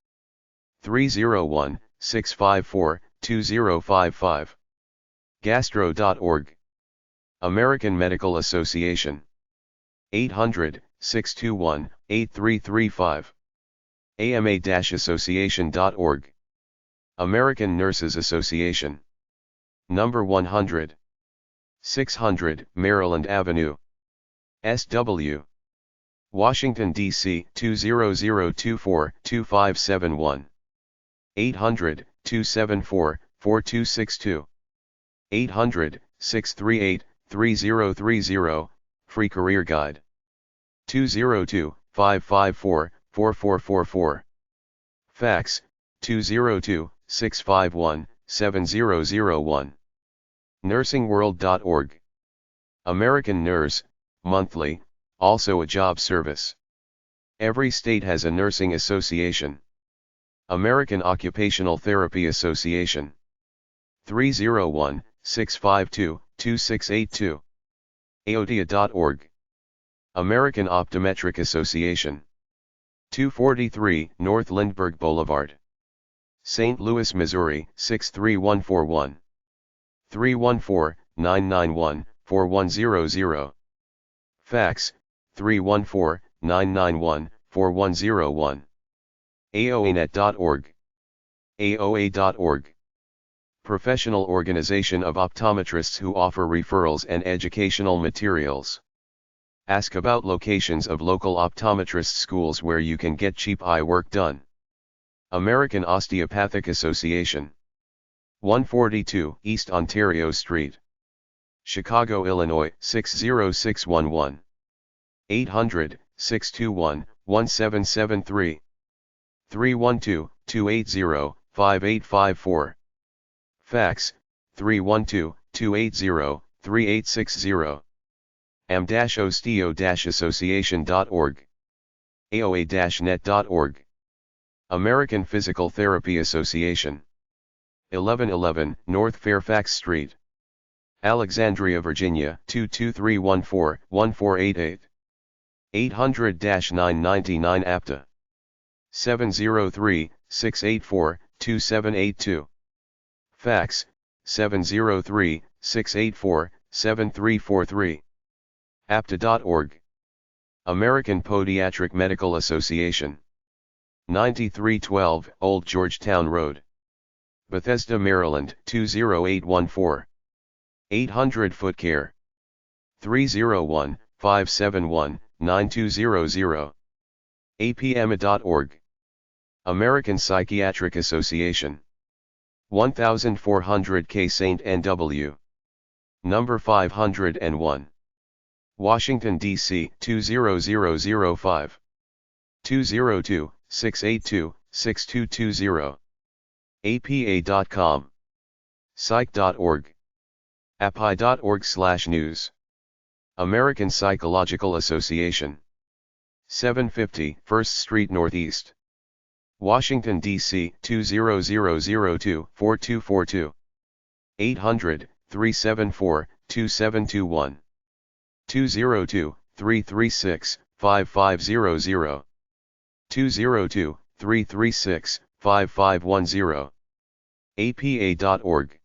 301-654-2055. Gastro.org. American Medical Association. 800-621-8335. AMA-association.org. American Nurses Association. Number 100. 600 Maryland Avenue, SW. Washington, D.C. 20024-2571. 800-274-4262. 800-638-3030, Free Career Guide. 202-554-4444. Fax, 202-651-7001. NursingWorld.org. American Nurse, monthly, also a job service. Every state has a nursing association. American Occupational Therapy Association. 301-652-2682. AOTA.org. American Optometric Association. 243 North Lindbergh Boulevard, St. Louis, Missouri, 63141. 314-991-4100. Fax, 314-991-4101. AOAnet.org. AOA.org. Professional organization of optometrists who offer referrals and educational materials. Ask about locations of local optometrist schools where you can get cheap eye work done. American Osteopathic Association. 142 East Ontario Street, Chicago, Illinois, 60611. 800-621-1773. 312-280-5854. Fax, 312-280-3860. am-osteo-association.org. aoa-net.org. American Physical Therapy Association. 1111 North Fairfax Street, Alexandria, Virginia, 22314-1488. 800-999 APTA. 703-684-2782. Fax, 703-684-7343. APTA.org. American Podiatric Medical Association. 9312 Old Georgetown Road, Bethesda, Maryland, 20814. 800 Foot Care. 301-571-9200. apma.org. American Psychiatric Association. 1400 St. N.W. Number 501. Washington, D.C. 20005. 202-682-6220. apa.com. psych.org. api.org/news. American Psychological Association. 750 1st Street Northeast, Washington, D.C. 20002-4242. 800-374-2721. 202-336-5500. 202-336-5510. apa.org.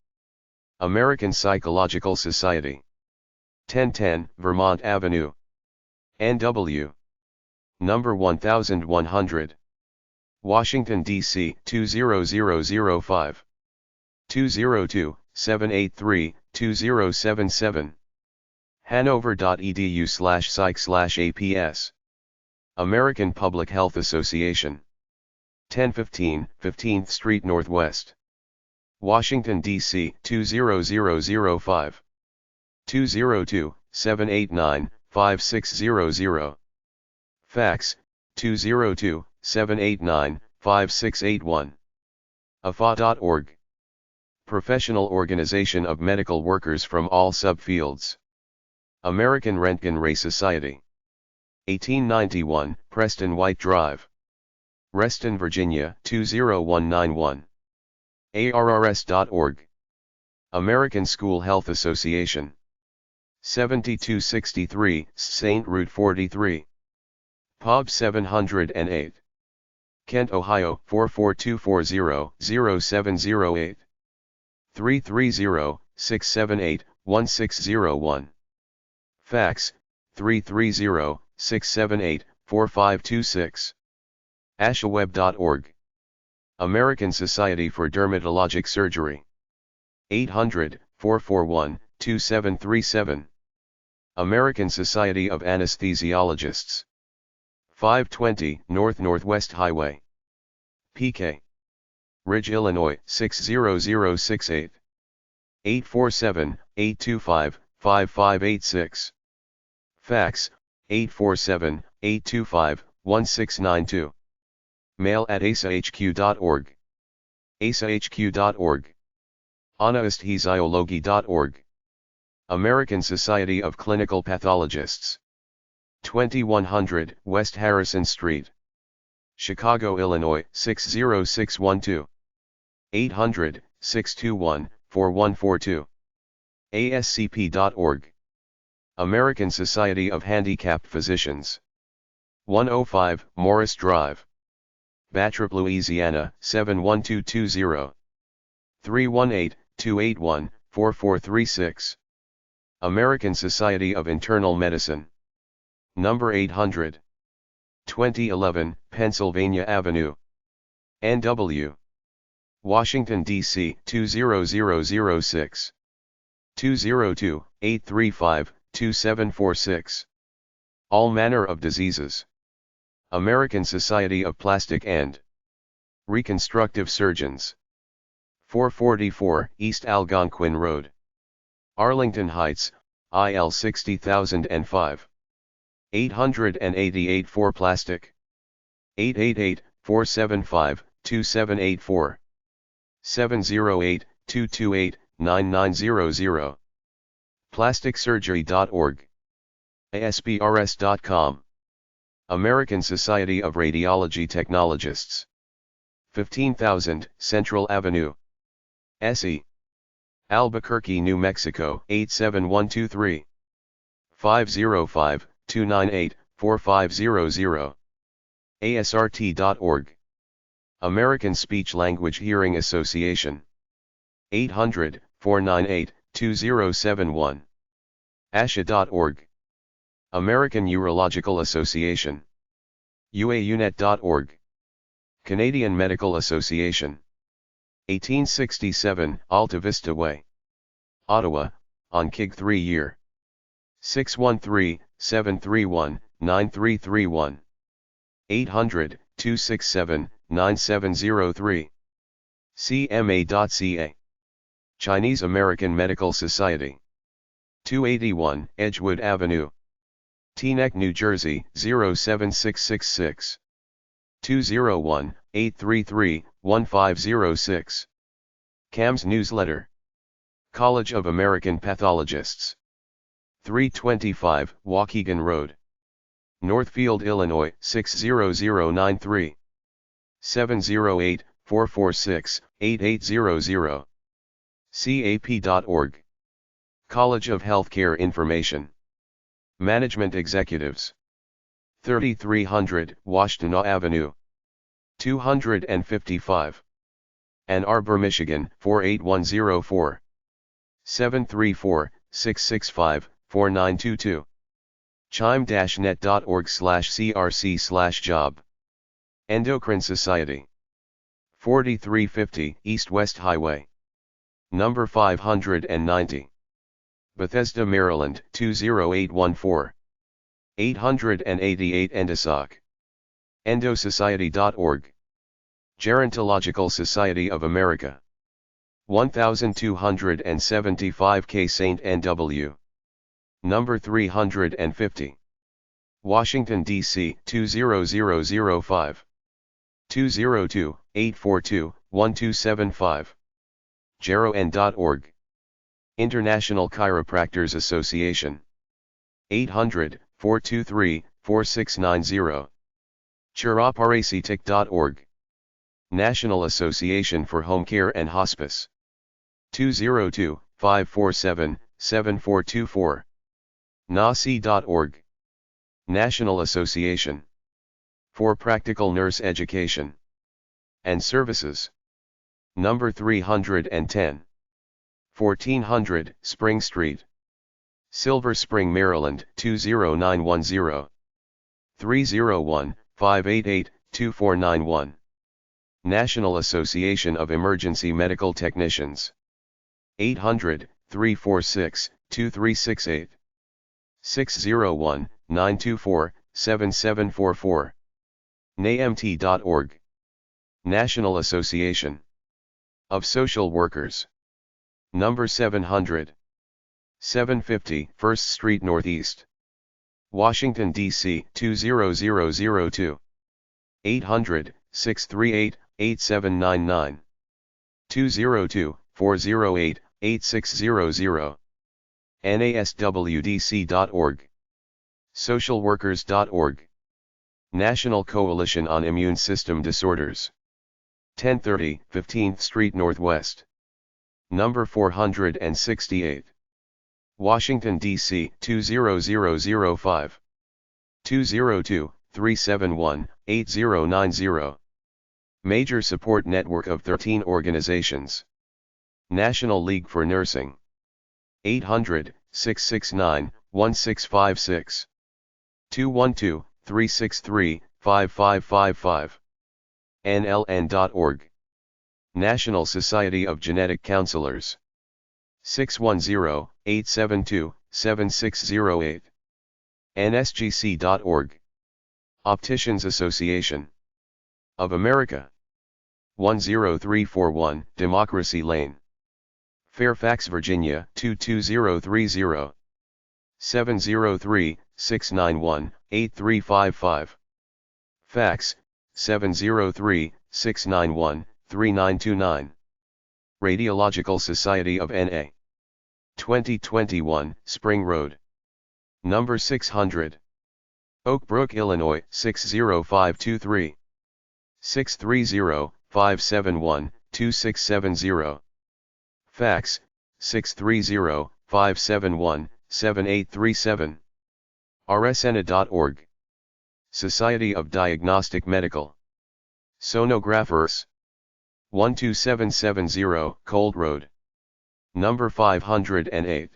American Psychological Society. 1010 Vermont Avenue, NW. Number 1100. Washington, D.C. 20005. 202-783-2077. Hanover.edu/psych/APS. American Public Health Association. 1015 15th Street Northwest, Washington, D.C. 20005. 202-789-5600. Fax, 202-789-5681. AFA.org. Professional Organization of Medical Workers from all subfields. American Rentgen Ray Society. 1891, Preston White Drive, Reston, Virginia 20191. ARRS.org. American School Health Association. 7263 St. Route 43. Pub 708. Kent, Ohio 44240-0708. 330-678-1601. Fax, 330-678-4526. ashaweb.org. American Society for Dermatologic Surgery. 800-441-2737. American Society of Anesthesiologists. 520 North-Northwest Highway, PK. Ridge, Illinois 60068. 847-825-5586. Fax, 847-825-1692. Mail at asahq.org. asahq.org. Anasthesiology.org. American Society of Clinical Pathologists. 2100 West Harrison Street, Chicago, Illinois 60612. 800-621-4142. ASCP.org. American Society of Handicapped Physicians. 105 Morris Drive, Bastrop, Louisiana 71220. 318-281-4436. American Society of Internal Medicine. Number 800. 2011 Pennsylvania Avenue, NW. Washington, D.C. 20006. 202-835-2746. All manner of diseases. American Society of Plastic and Reconstructive Surgeons. 444 East Algonquin Road, Arlington Heights, IL 60005. 888 for plastic. 888-475-2784. 708-228-9900. PlasticSurgery.org. ASBRS.com. American Society of Radiology Technologists. 15,000 Central Avenue, SE. Albuquerque, New Mexico 87123. 505-298-4500. ASRT.org. American Speech Language Hearing Association. 800-498-2071. ASHA.org. American Urological Association. UAUnet.org. Canadian Medical Association. 1867 Alta Vista Way, Ottawa, on KIG 3 year. 613-731-9331. 800-267-9703. CMA.ca. Chinese American Medical Society. 281 Edgewood Avenue, Teaneck, New Jersey 07666. 201-833-1506. CAMS Newsletter. College of American Pathologists. 325 Waukegan Road, Northfield, Illinois 60093. 708-446-8800. CAP.org. College of Healthcare Information Management Executives. 3300 Washtenaw Avenue, 255. Ann Arbor, Michigan 48104. 734-665-4922. chime-net.org/crc/job. Endocrine Society. 4350 East-West Highway. Number 590. Bethesda, Maryland 20814. 888 Endosoc. Endosociety.org. Gerontological Society of America. 1275 K St. N.W. Number 350. Washington, D.C. 20005. 202-842-1275. geron.org. International Chiropractors Association. 800-423-4690. chiropractic.org. National Association for Home Care and Hospice. 202-547-7424. NACI.org. National Association for Practical Nurse Education and Services. Number 310. 1400 Spring Street. Silver Spring, Maryland 20910. 301-588-2491. National Association of Emergency Medical Technicians. 800-346-2368. 601-924-7744. NAMT.org. National Association of Social Workers. Number 700. 750 First Street Northeast. Washington, D.C. 20002. 800-638-8799. 202-408-8600. NASWDC.org. Socialworkers.org. National Coalition on Immune System Disorders. 1030 15th Street Northwest. Number 468. Washington, D.C. 20005. 202-371-8090. Major support network of 13 organizations. National League for Nursing. 800-669-1656. 212-363-5555. NLN.org. National Society of Genetic Counselors. 610-872-7608. NSGC.org. Opticians Association of America. 10341 Democracy Lane, Fairfax, Virginia 22030. 703-691-8355. Fax, 703-691-3929. Radiological Society of N.A. 2021, Spring Road. Number 600. Oak Brook, Illinois 60523. 630-571-2670. Fax, 630-571-7837. rsena.org. Society of Diagnostic Medical Sonographers. 12770 Cold Road. Number 508.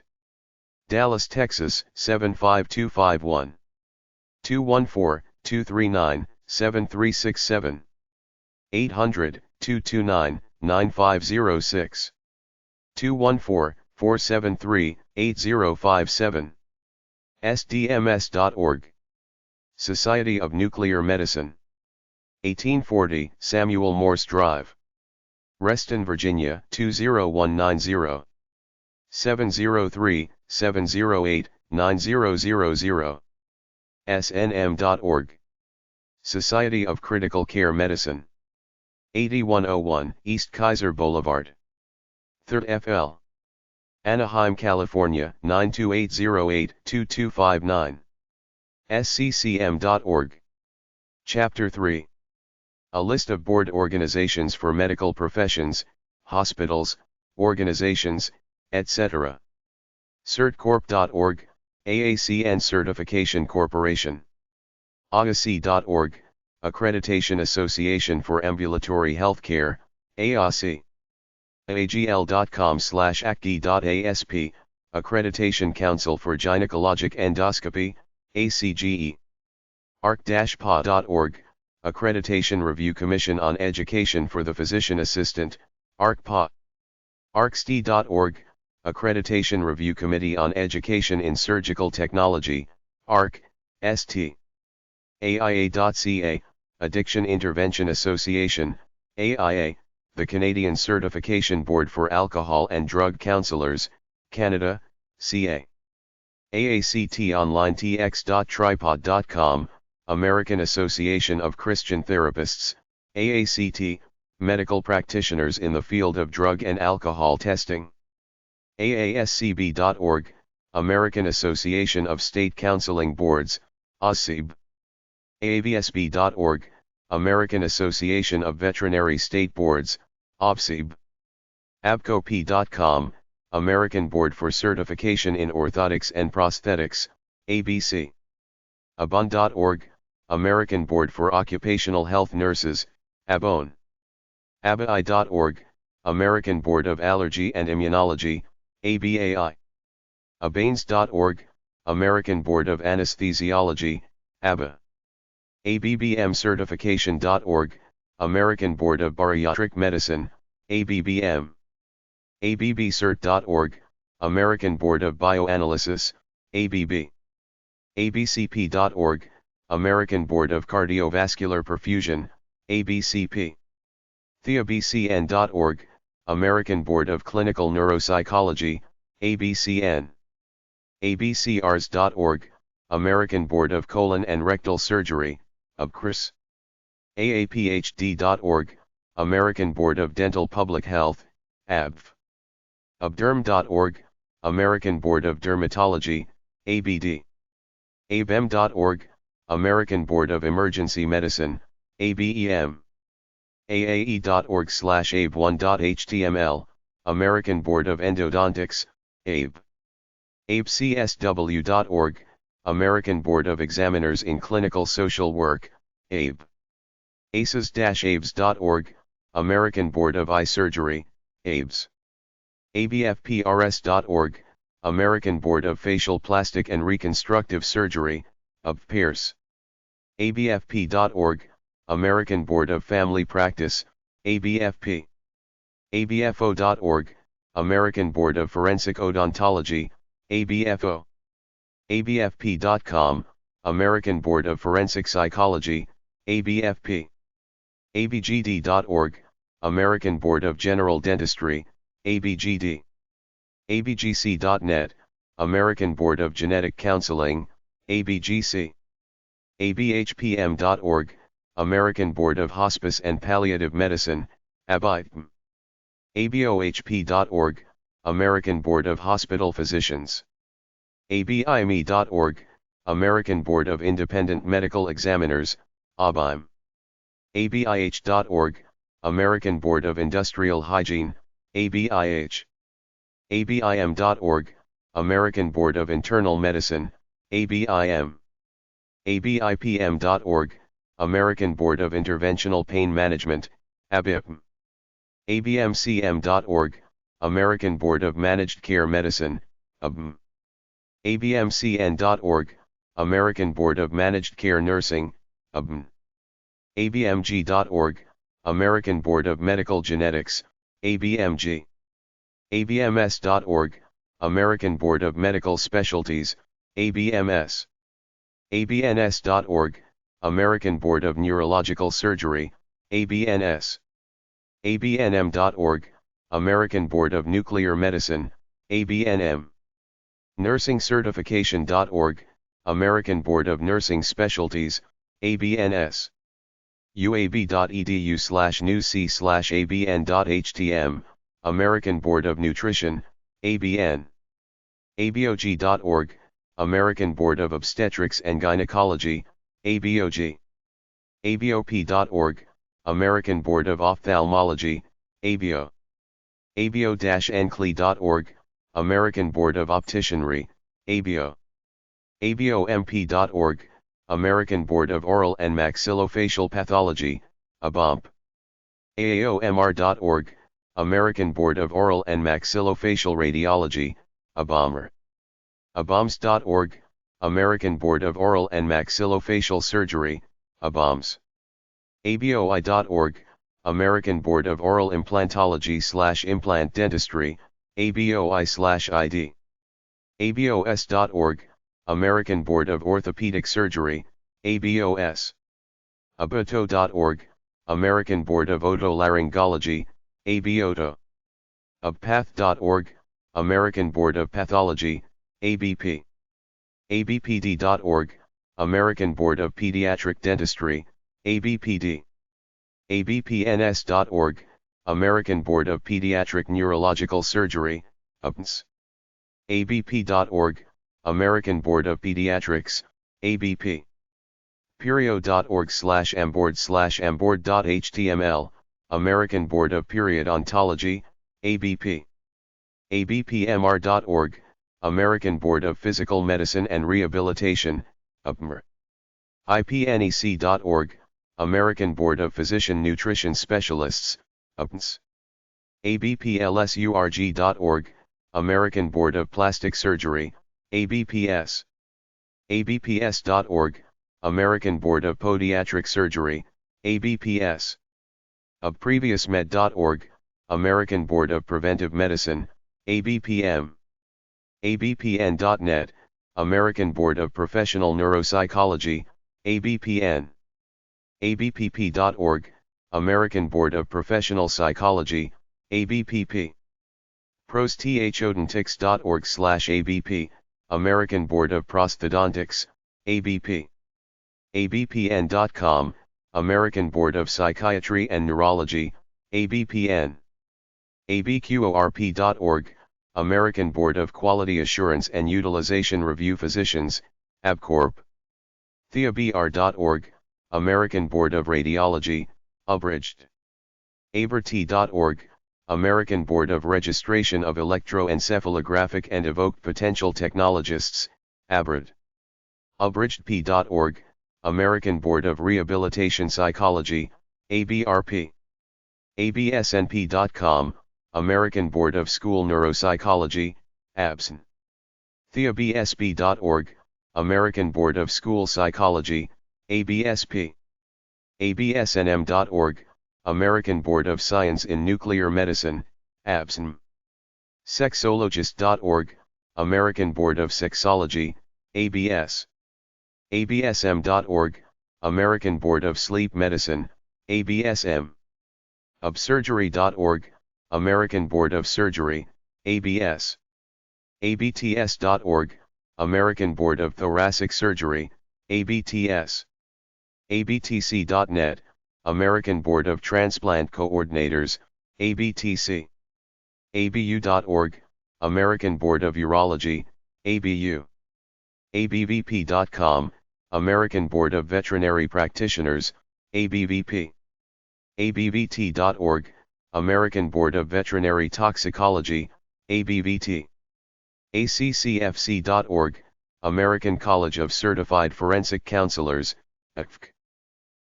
Dallas, Texas 75251. 214-239-7367. 800-229-9506. 214-473-8057. sdms.org. Society of Nuclear Medicine. 1840 Samuel Morse Drive. Reston, Virginia 20190. 703-708-9000. snm.org. Society of Critical Care Medicine. 8101 East Kaiser Boulevard. 3rd FL. Anaheim, California 92808-2259. sccm.org. Chapter 3. A list of board organizations for medical professions, hospitals, organizations, etc. certcorp.org, AACN Certification Corporation. AAC.org, Accreditation Association for Ambulatory Healthcare, AAC. agl.com/acgi.asp, Accreditation Council for Gynecologic Endoscopy, ACGE. arc-pa.org, Accreditation Review Commission on Education for the Physician Assistant, ARC-PA. arcst.org, Accreditation Review Committee on Education in Surgical Technology, ARC-ST. AIA.ca, Addiction Intervention Association, AIA, the Canadian Certification Board for Alcohol and Drug Counselors, Canada, CA. AACTOnline.tx.tripod.com, American Association of Christian Therapists, AACT, medical practitioners in the field of drug and alcohol testing. AASCB.org, American Association of State Counseling Boards, ASCB. AAVSB.org, American Association of Veterinary State Boards, AVSIB. ABCOP.com, American Board for Certification in Orthotics and Prosthetics, ABC. ABON.org, American Board for Occupational Health Nurses, ABON. ABAI.org, American Board of Allergy and Immunology, ABAI. ABANES.org, American Board of Anesthesiology, ABA. ABBMcertification.org, American Board of Bariatric Medicine, ABBM. ABBcert.org, American Board of Bioanalysis, ABB. ABCP.org, American Board of Cardiovascular Perfusion, ABCP. TheaBCN.org, American Board of Clinical Neuropsychology, ABCN. ABCRS.org, American Board of Colon and Rectal Surgery, ABCRS. AAPHD.org, American Board of Dental Public Health, ABV. ABDERM.org, American Board of Dermatology, ABD. ABEM.org, American Board of Emergency Medicine, ABEM. AAE.org/ABE1.html, American Board of Endodontics, ABE. ABECSW.org, American Board of Examiners in Clinical Social Work, ABE. ACES-ABES.org, American Board of Eye Surgery, ABES. ABFPRS.org, American Board of Facial Plastic and Reconstructive Surgery, ABPIRS. ABFP.org, American Board of Family Practice, ABFP. ABFO.org, American Board of Forensic Odontology, ABFO. ABFP.com, American Board of Forensic Psychology, ABFP. ABGD.org, American Board of General Dentistry, ABGD. ABGC.net, American Board of Genetic Counseling, ABGC. ABHPM.org, American Board of Hospice and Palliative Medicine, ABIPM. ABOHP.org, American Board of Hospital Physicians. ABIME.org, American Board of Independent Medical Examiners, ABIME. ABIH.org, American Board of Industrial Hygiene, ABIH. ABIM.org, American Board of Internal Medicine, ABIM. ABIPM.org, American Board of Interventional Pain Management, ABIPM. ABMCM.org, American Board of Managed Care Medicine, ABM. ABMCN.org, American Board of Managed Care Nursing, ABM. ABMG.org, American Board of Medical Genetics, ABMG. ABMS.org, American Board of Medical Specialties, ABMS. ABNS.org, American Board of Neurological Surgery, ABNS. ABNM.org, American Board of Nuclear Medicine, ABNM. NursingCertification.org, American Board of Nursing Specialties, ABNS. uab.edu/newc/abn.htm, American Board of Nutrition, ABN. ABOG.org, American Board of Obstetrics and Gynecology, ABOG. ABOP.org, American Board of Ophthalmology, ABO. ABO-NCLE.org, American Board of Opticianry, ABO. ABOMP.org, American Board of Oral and Maxillofacial Pathology, ABOMP. AAOMR.org, American Board of Oral and Maxillofacial Radiology, ABOMR. ABOMS.org, American Board of Oral and Maxillofacial Surgery, ABOMS. ABOI.org, American Board of Oral Implantology/Implant Dentistry, ABOI/ID. ABOS.org, American Board of Orthopedic Surgery, ABOS. ABOTO.org, American Board of Otolaryngology, ABOTO. ABPath.org, American Board of Pathology, ABP. ABPD.org, American Board of Pediatric Dentistry, ABPD. ABPNS.org, American Board of Pediatric Neurological Surgery, ABPNS. ABP.org, American Board of Pediatrics, ABP. Perio.org/amboard/amboard.html, American Board of Periodontology, ABP. ABPMR.org, American Board of Physical Medicine and Rehabilitation, APMR. IPNEC.org, American Board of Physician Nutrition Specialists, APNS. ABPLSURG.org, American Board of Plastic Surgery, ABPS. ABPS.org, American Board of Podiatric Surgery, ABPS. ABPreviousMed.org, American Board of Preventive Medicine, ABPM. ABPN.net, American Board of Professional Neuropsychology, ABPN. ABPP.org, American Board of Professional Psychology, ABPP. Prosthodontics.org/ABP, American Board of Prosthodontics, ABP. ABPN.com, American Board of Psychiatry and Neurology, ABPN. ABQORP.org, American Board of Quality Assurance and Utilization Review Physicians, ABQORP. TheaBR.org, American Board of Radiology, abridged. ABRT.org, American Board of Registration of Electroencephalographic and Evoked Potential Technologists, ABRAD. Abridgedp.org, American Board of Rehabilitation Psychology, ABRP. ABSNP.com, American Board of School Neuropsychology, ABSN. TheaBSP.org, American Board of School Psychology, ABSP. ABSNM.org, American Board of Science in Nuclear Medicine, ABSNM. Sexologist.org, American Board of Sexology, ABS. ABSM.org, American Board of Sleep Medicine, ABSM. Absurgery.org, American Board of Surgery, ABS. ABTS.org, American Board of Thoracic Surgery, ABTS. ABTC.net, American Board of Transplant Coordinators, ABTC. ABU.org, American Board of Urology, ABU. ABVP.com, American Board of Veterinary Practitioners, ABVP. ABVT.org, American Board of Veterinary Toxicology, ABVT. ACCFC.org, American College of Certified Forensic Counselors, ACFC.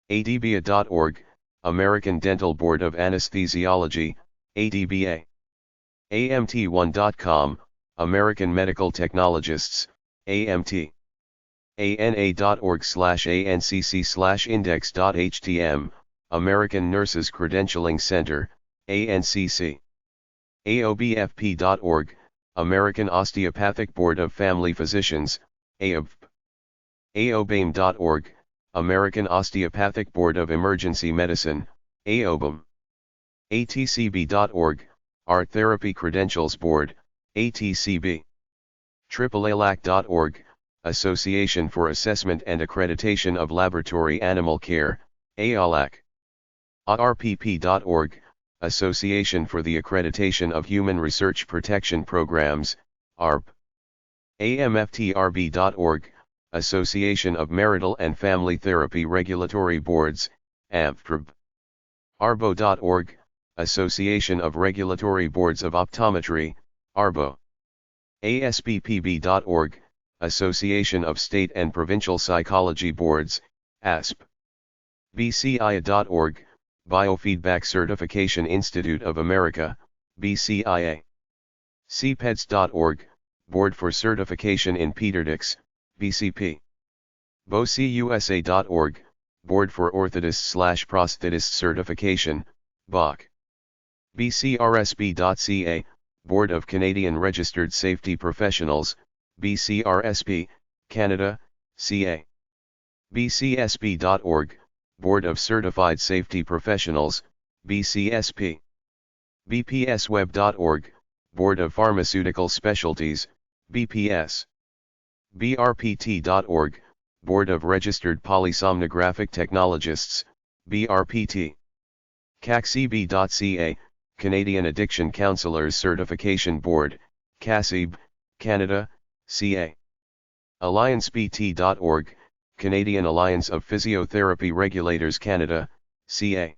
ADBA.org, American Dental Board of Anesthesiology, ADBA. AMT1.com, American Medical Technologists, AMT. ANA.org/ANCC/index.htm, American Nurses Credentialing Center, ANCC. AOBFP.org, American Osteopathic Board of Family Physicians, AOBF. AOBAME.org, American Osteopathic Board of Emergency Medicine, AOBAM. ATCB.org, Art Therapy Credentials Board, ATCB. AAALAC.org, Association for Assessment and Accreditation of Laboratory Animal Care, AALAC. ARPP.org, Association for the Accreditation of Human Research Protection Programs, ARP. AMFTRB.org, Association of Marital and Family Therapy Regulatory Boards, AMFTRB. ARBO.org, Association of Regulatory Boards of Optometry, ARBO. ASPPB.org, Association of State and Provincial Psychology Boards, ASP. BCIA.org, Biofeedback Certification Institute of America, BCIA. CPEDS.org, Board for Certification in Pediatrics, BCP. BOCUSA.org, Board for Orthotist/Prosthetist Certification, BOC. BCRSP.ca, Board of Canadian Registered Safety Professionals, BCRSP, Canada, CA. BCSP.org, Board of Certified Safety Professionals, BCSP. BPSweb.org, Board of Pharmaceutical Specialties, BPS. BRPT.org, Board of Registered Polysomnographic Technologists, BRPT. CACCB.ca, Canadian Addiction Counselors Certification Board, CACCB, Canada, CA. AllianceBT.org, Canadian Alliance of Physiotherapy Regulators Canada, CA.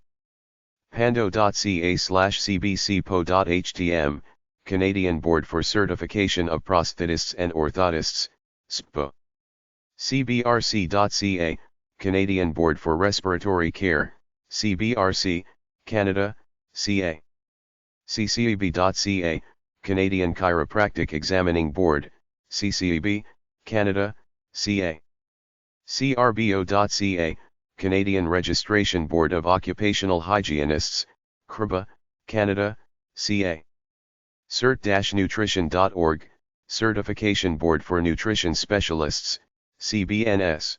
Pando.ca/cbcpo.htm, Canadian Board for Certification of Prosthetists and Orthotists, SPO. CBRC.ca, Canadian Board for Respiratory Care, CBRC, Canada, CA. CCEB.ca, Canadian Chiropractic Examining Board, CCEB, Canada, CA. CRBO.ca, Canadian Registration Board of Occupational Hygienists, CRBA, Canada, CA. Cert-nutrition.org, Certification Board for Nutrition Specialists, CBNS.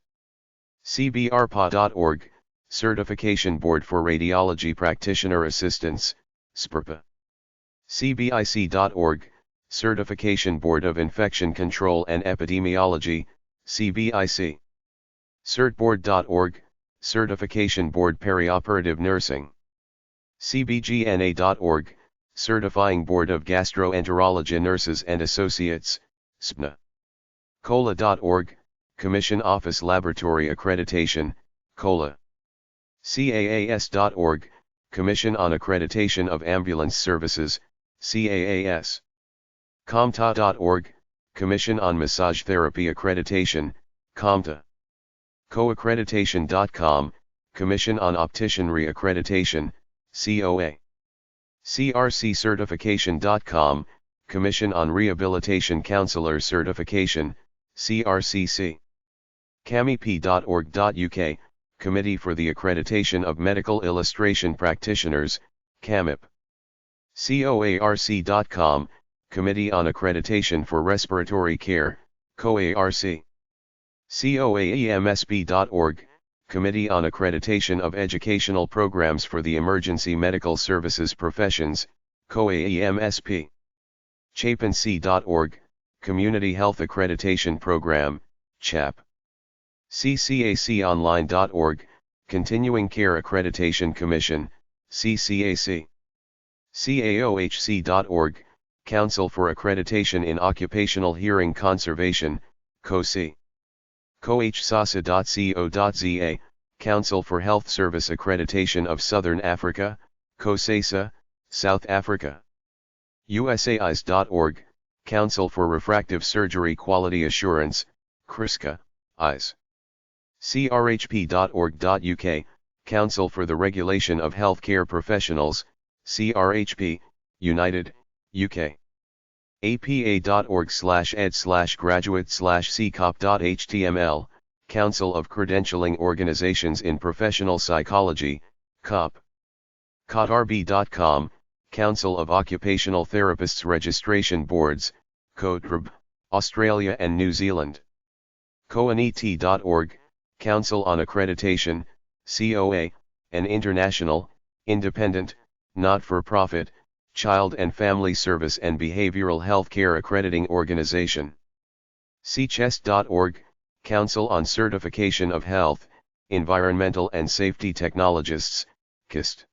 CBRPA.org, Certification Board for Radiology Practitioner Assistants, SPRPA. CBIC.org, Certification Board of Infection Control and Epidemiology, CBIC. Certboard.org, Certification Board Perioperative Nursing. CBGNA.org, Certifying Board of Gastroenterology Nurses and Associates, SPNA. COLA.org, Commission Office Laboratory Accreditation, COLA. CAAS.org, Commission on Accreditation of Ambulance Services, CAAS. COMTA.org, Commission on Massage Therapy Accreditation, COMTA. Coaccreditation.com, Commission on Opticianry Accreditation, COA. CRCcertification.com, Commission on Rehabilitation Counselor Certification, CRCC. CAMIP.org.uk, Committee for the Accreditation of Medical Illustration Practitioners, CAMIP. COARC.com, Committee on Accreditation for Respiratory Care, COARC. COAEMSB.org, Committee on Accreditation of Educational Programs for the Emergency Medical Services Professions, COAEMSP. CHAPNC.org, Community Health Accreditation Program, CHAP. CCAConline.org, Continuing Care Accreditation Commission, CCAC. CAOHC.org, Council for Accreditation in Occupational Hearing Conservation, COSI. COHSASA.co.za, Council for Health Service Accreditation of Southern Africa, COSASA, South Africa. USAIS.org, Council for Refractive Surgery Quality Assurance, CRISCA, IS. CRHP.org.uk, Council for the Regulation of Healthcare Professionals, CRHP, United, UK. apa.org/ed/graduate/ccop.html, Council of Credentialing Organizations in Professional Psychology, COP. COTRB.com, Council of Occupational Therapists Registration Boards, COTRB, Australia and New Zealand. COANET.org, Council on Accreditation, COA, an international, independent, not-for-profit, child and family service and behavioral health care accrediting organization. CCHEST.org, Council on Certification of Health, Environmental and Safety Technologists, KIST.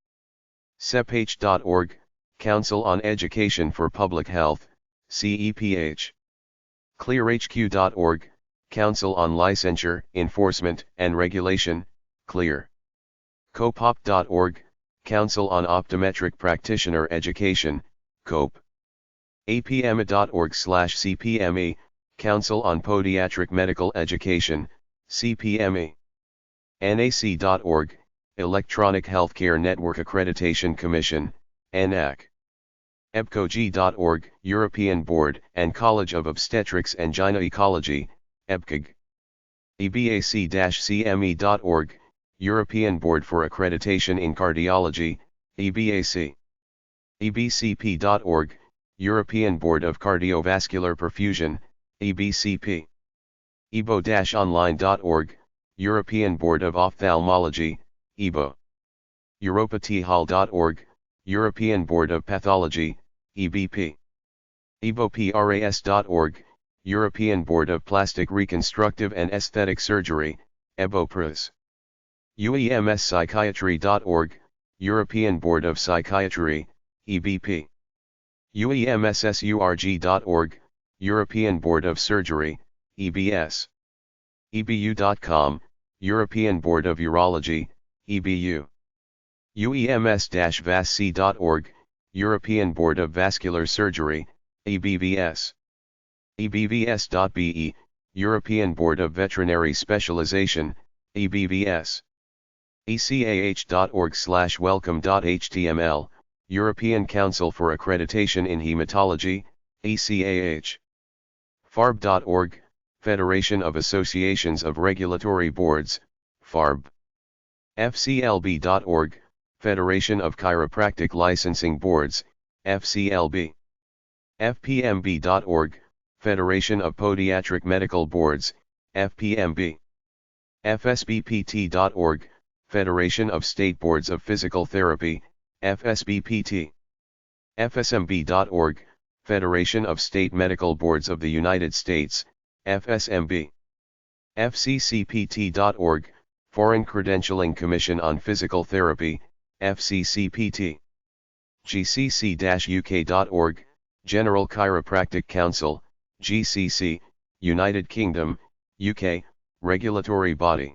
CEPH.org, Council on Education for Public Health, CEPH. ClearHQ.org, Council on Licensure, Enforcement, and Regulation, CLEAR. COPOP.org, Council on Optometric Practitioner Education, COPE. APME.org/CPME, Council on Podiatric Medical Education, CPME. NAC.org, Electronic Healthcare Network Accreditation Commission, ENAC. epcog.org, European Board and College of Obstetrics and Gynecology, EBCG. ebac-cme.org, European Board for Accreditation in Cardiology, EBAC. ebcp.org, European Board of Cardiovascular Perfusion, EBCP. ebo-online.org, European Board of Ophthalmology, EBO. europatihal.org, European Board of Pathology, EBP. ebopras.org, European Board of Plastic Reconstructive and Aesthetic Surgery, EBOPRAS. uemspsychiatry.org, European Board of Psychiatry, EBP. uemssurg.org, European Board of Surgery, EBS. ebu.com, European Board of Urology, EBU. uems-vasc.org, European Board of Vascular Surgery, EBVS. ebvs.be, European Board of Veterinary Specialization, EBVS. ecah.org/welcome.html, European Council for Accreditation in Hematology, ECAH. farb.org, Federation of Associations of Regulatory Boards, FARB. fclb.org, Federation of Chiropractic Licensing Boards, FCLB. fpmb.org, Federation of Podiatric Medical Boards, FPMB. fsbpt.org, Federation of State Boards of Physical Therapy, FSBPT. fsmb.org, Federation of State Medical Boards of the United States, FSMB. fccpt.org, Foreign Credentialing Commission on Physical Therapy, FCCPT. gcc-uk.org, General Chiropractic Council, GCC, United Kingdom, UK, regulatory body.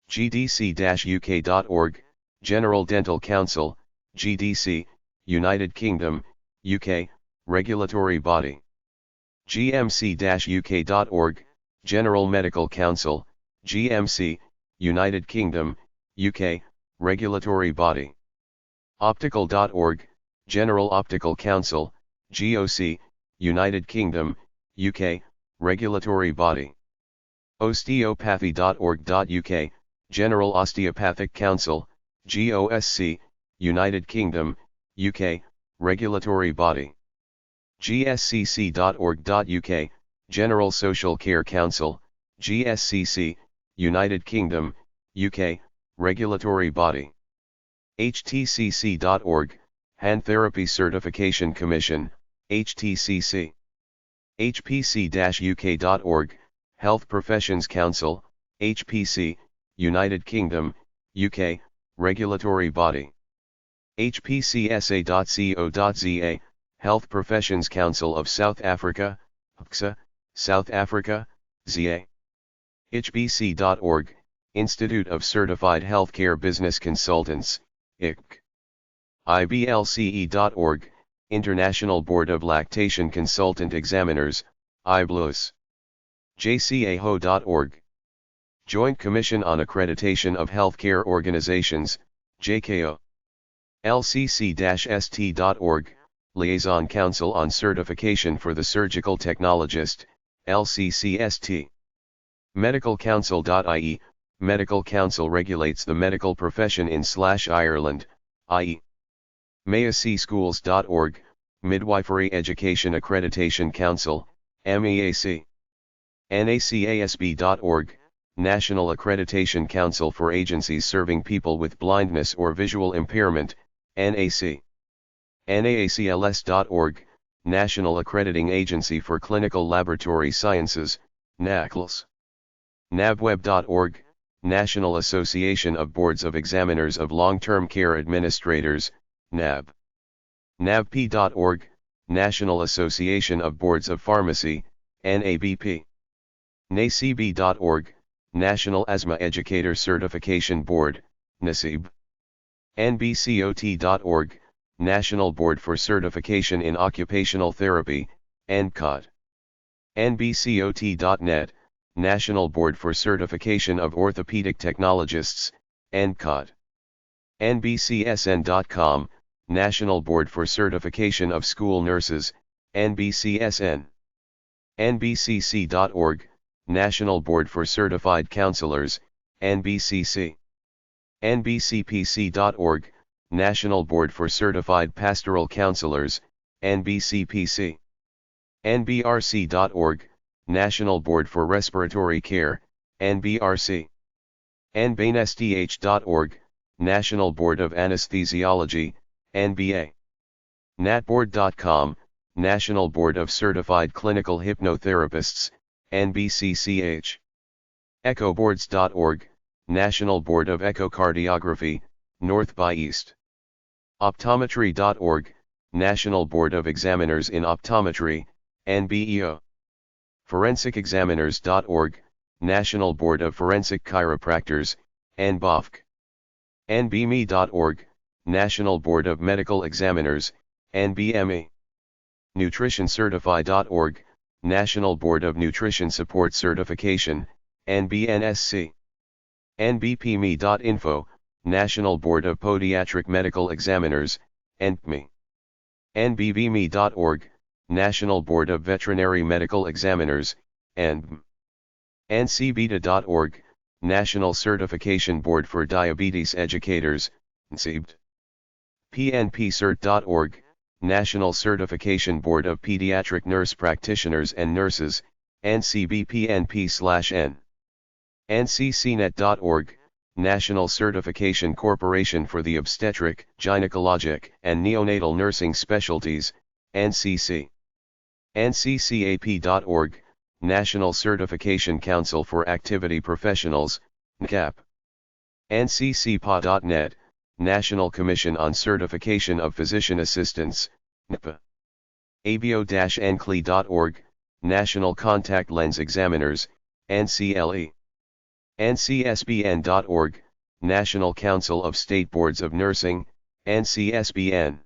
gdc-uk.org, General Dental Council, GDC, United Kingdom, UK, regulatory body. gmc-uk.org, General Medical Council, GMC, United Kingdom, UK, regulatory body. optical.org, General Optical Council, GOC, United Kingdom, UK, regulatory body. osteopathy.org.uk, General Osteopathic Council, GOSC, United Kingdom, UK, regulatory body. gscc.org.uk, General Social Care Council, GSCC, United Kingdom, UK, regulatory body. htcc.org, Hand Therapy Certification Commission, HTCC. hpc-uk.org, Health Professions Council, HPC, United Kingdom, UK, regulatory body. hpcsa.co.za, Health Professions Council of South Africa, HPCSA, South Africa, ZA. hbc.org, Institute of Certified Healthcare Business Consultants, ICC. iblce.org, International Board of Lactation Consultant Examiners, IBLUS. jcaho.org, Joint Commission on Accreditation of Healthcare Organizations, JCAO. lcc-st.org, Liaison Council on Certification for the Surgical Technologist, LCCST. medicalcouncil.ie, Medical Council regulates the medical profession in Ireland, i.e. mayac-schools.org, Midwifery Education Accreditation Council, MEAC. nacasb.org, National Accreditation Council for Agencies Serving People with Blindness or Visual Impairment, NAC. naacls.org, National Accrediting Agency for Clinical Laboratory Sciences, NACLS. nabweb.org, National Association of Boards of Examiners of Long-Term Care Administrators, NAB. nabp.org, National Association of Boards of Pharmacy, NABP. nacb.org, National Asthma Educator Certification Board, NACEB. nbcot.org, National Board for Certification in Occupational Therapy, NCOT. nbcot.net, National Board for Certification of Orthopedic Technologists, NCOT. nbcsn.com, National Board for Certification of School Nurses, NBCSN. nbcc.org, National Board for Certified Counselors, NBCC. nbcpc.org, National Board for Certified Pastoral Counselors, NBCPC. nbrc.org, National Board for Respiratory Care, NBRC. nbanesdh.org, National Board of Anesthesiology, NBA. natboard.com, National Board of Certified Clinical Hypnotherapists, NBCCH. echoboards.org, National Board of Echocardiography, North by East. optometry.org, National Board of Examiners in Optometry, NBEO. forensicexaminers.org, National Board of Forensic Chiropractors, NBOFC. nbme.org, National Board of Medical Examiners, NBME. nutritioncertify.org, National Board of Nutrition Support Certification, NBNSC. nbpme.info, National Board of Podiatric Medical Examiners, NPME. nbbme.org, National Board of Veterinary Medical Examiners, NBM. ncbeta.org, National Certification Board for Diabetes Educators, NCEBT. pnpcert.org, National Certification Board of Pediatric Nurse Practitioners and Nurses, NCBPNP/N. nccnet.org, National Certification Corporation for the Obstetric, Gynecologic, and Neonatal Nursing Specialties, NCC. nccap.org, National Certification Council for Activity Professionals, NCAP. nccpa.net, National Commission on Certification of Physician Assistants, NCPA. abio-ncli.org, National Contact Lens Examiners, NCLE. ncsbn.org, National Council of State Boards of Nursing, NCSBN.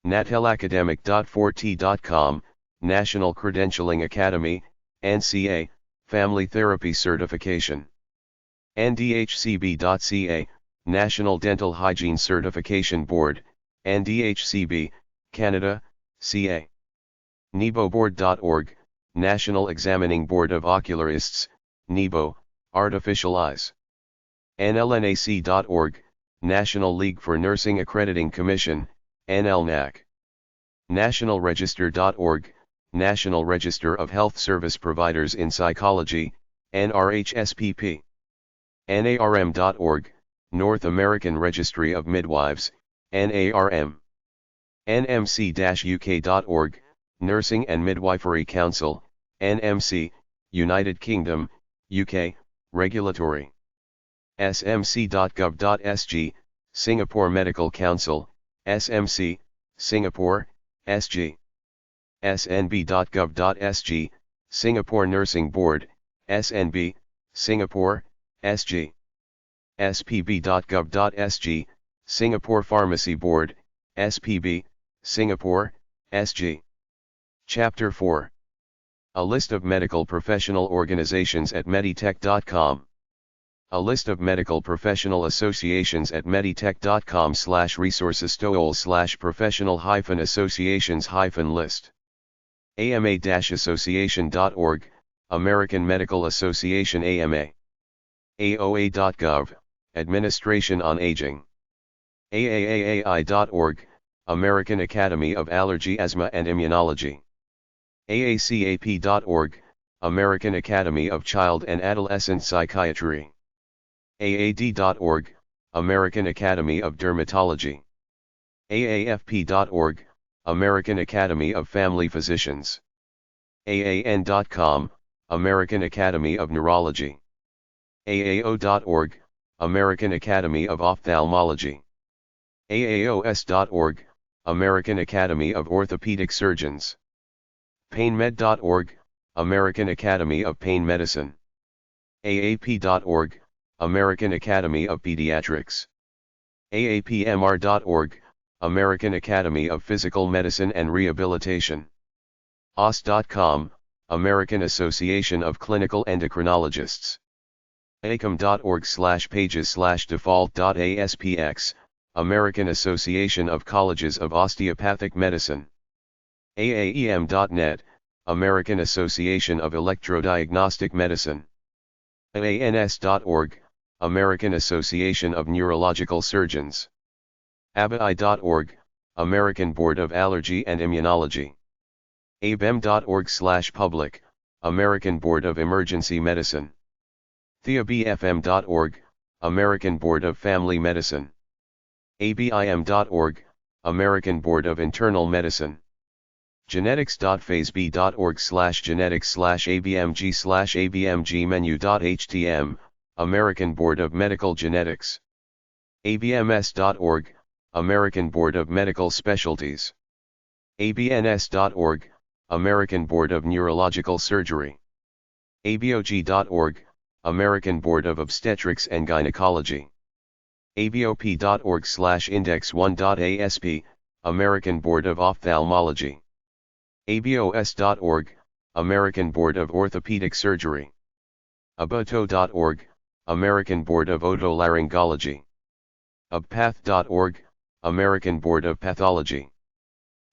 natelacademic.4t.com, National Credentialing Academy, NCA, Family Therapy Certification. ndhcb.ca, National Dental Hygiene Certification Board, NDHCB, Canada, CA. neboboard.org, National Examining Board of Ocularists, NEBO, Artificial Eyes. nlnac.org, National League for Nursing Accrediting Commission, NLNAC. nationalregister.org, National Register of Health Service Providers in Psychology, NRHSPP. narm.org, North American Registry of Midwives, NARM. nmc-uk.org, Nursing and Midwifery Council, NMC, United Kingdom, UK, Regulatory. smc.gov.sg, Singapore Medical Council, SMC, Singapore, SG. snb.gov.sg, Singapore Nursing Board, SNB, Singapore, SG. spb.gov.sg, Singapore Pharmacy Board, SPB, Singapore, SG. Chapter 4. A list of medical professional organizations at meditech.com. A list of medical professional associations at meditech.com/resources/professional-associations-list. ama-association.org, American Medical Association AMA. aoa.gov, Administration on Aging. aaai.org, American Academy of Allergy, Asthma and Immunology. aacap.org, American Academy of Child and Adolescent Psychiatry. aad.org, American Academy of Dermatology. aafp.org, American Academy of Family Physicians. aan.com, American Academy of Neurology. aao.org, American Academy of Ophthalmology. aaos.org, American Academy of Orthopedic Surgeons. painmed.org, American Academy of Pain Medicine. aap.org, American Academy of Pediatrics. aapmr.org, American Academy of Physical Medicine and Rehabilitation. os.com, American Association of Clinical Endocrinologists. acom.org/pages/default.aspx, American Association of Colleges of Osteopathic Medicine. AAEM.net, American Association of Electrodiagnostic Medicine. AANS.org, American Association of Neurological Surgeons. ABI.org, American Board of Allergy and Immunology. ABEM.org/public, American Board of Emergency Medicine. TheaBFM.org, American Board of Family Medicine. ABIM.org, American Board of Internal Medicine. Genetics.phasb.org/genetics/abmg/abmgmenu.htm, American Board of Medical Genetics. ABMS.org, American Board of Medical Specialties. ABNS.org, American Board of Neurological Surgery. ABOG.org, American Board of Obstetrics and Gynecology. ABOP.org/index1.asp, American Board of Ophthalmology. ABOS.org, American Board of Orthopedic Surgery. ABOTO.org, American Board of Otolaryngology. ABPath.org, American Board of Pathology.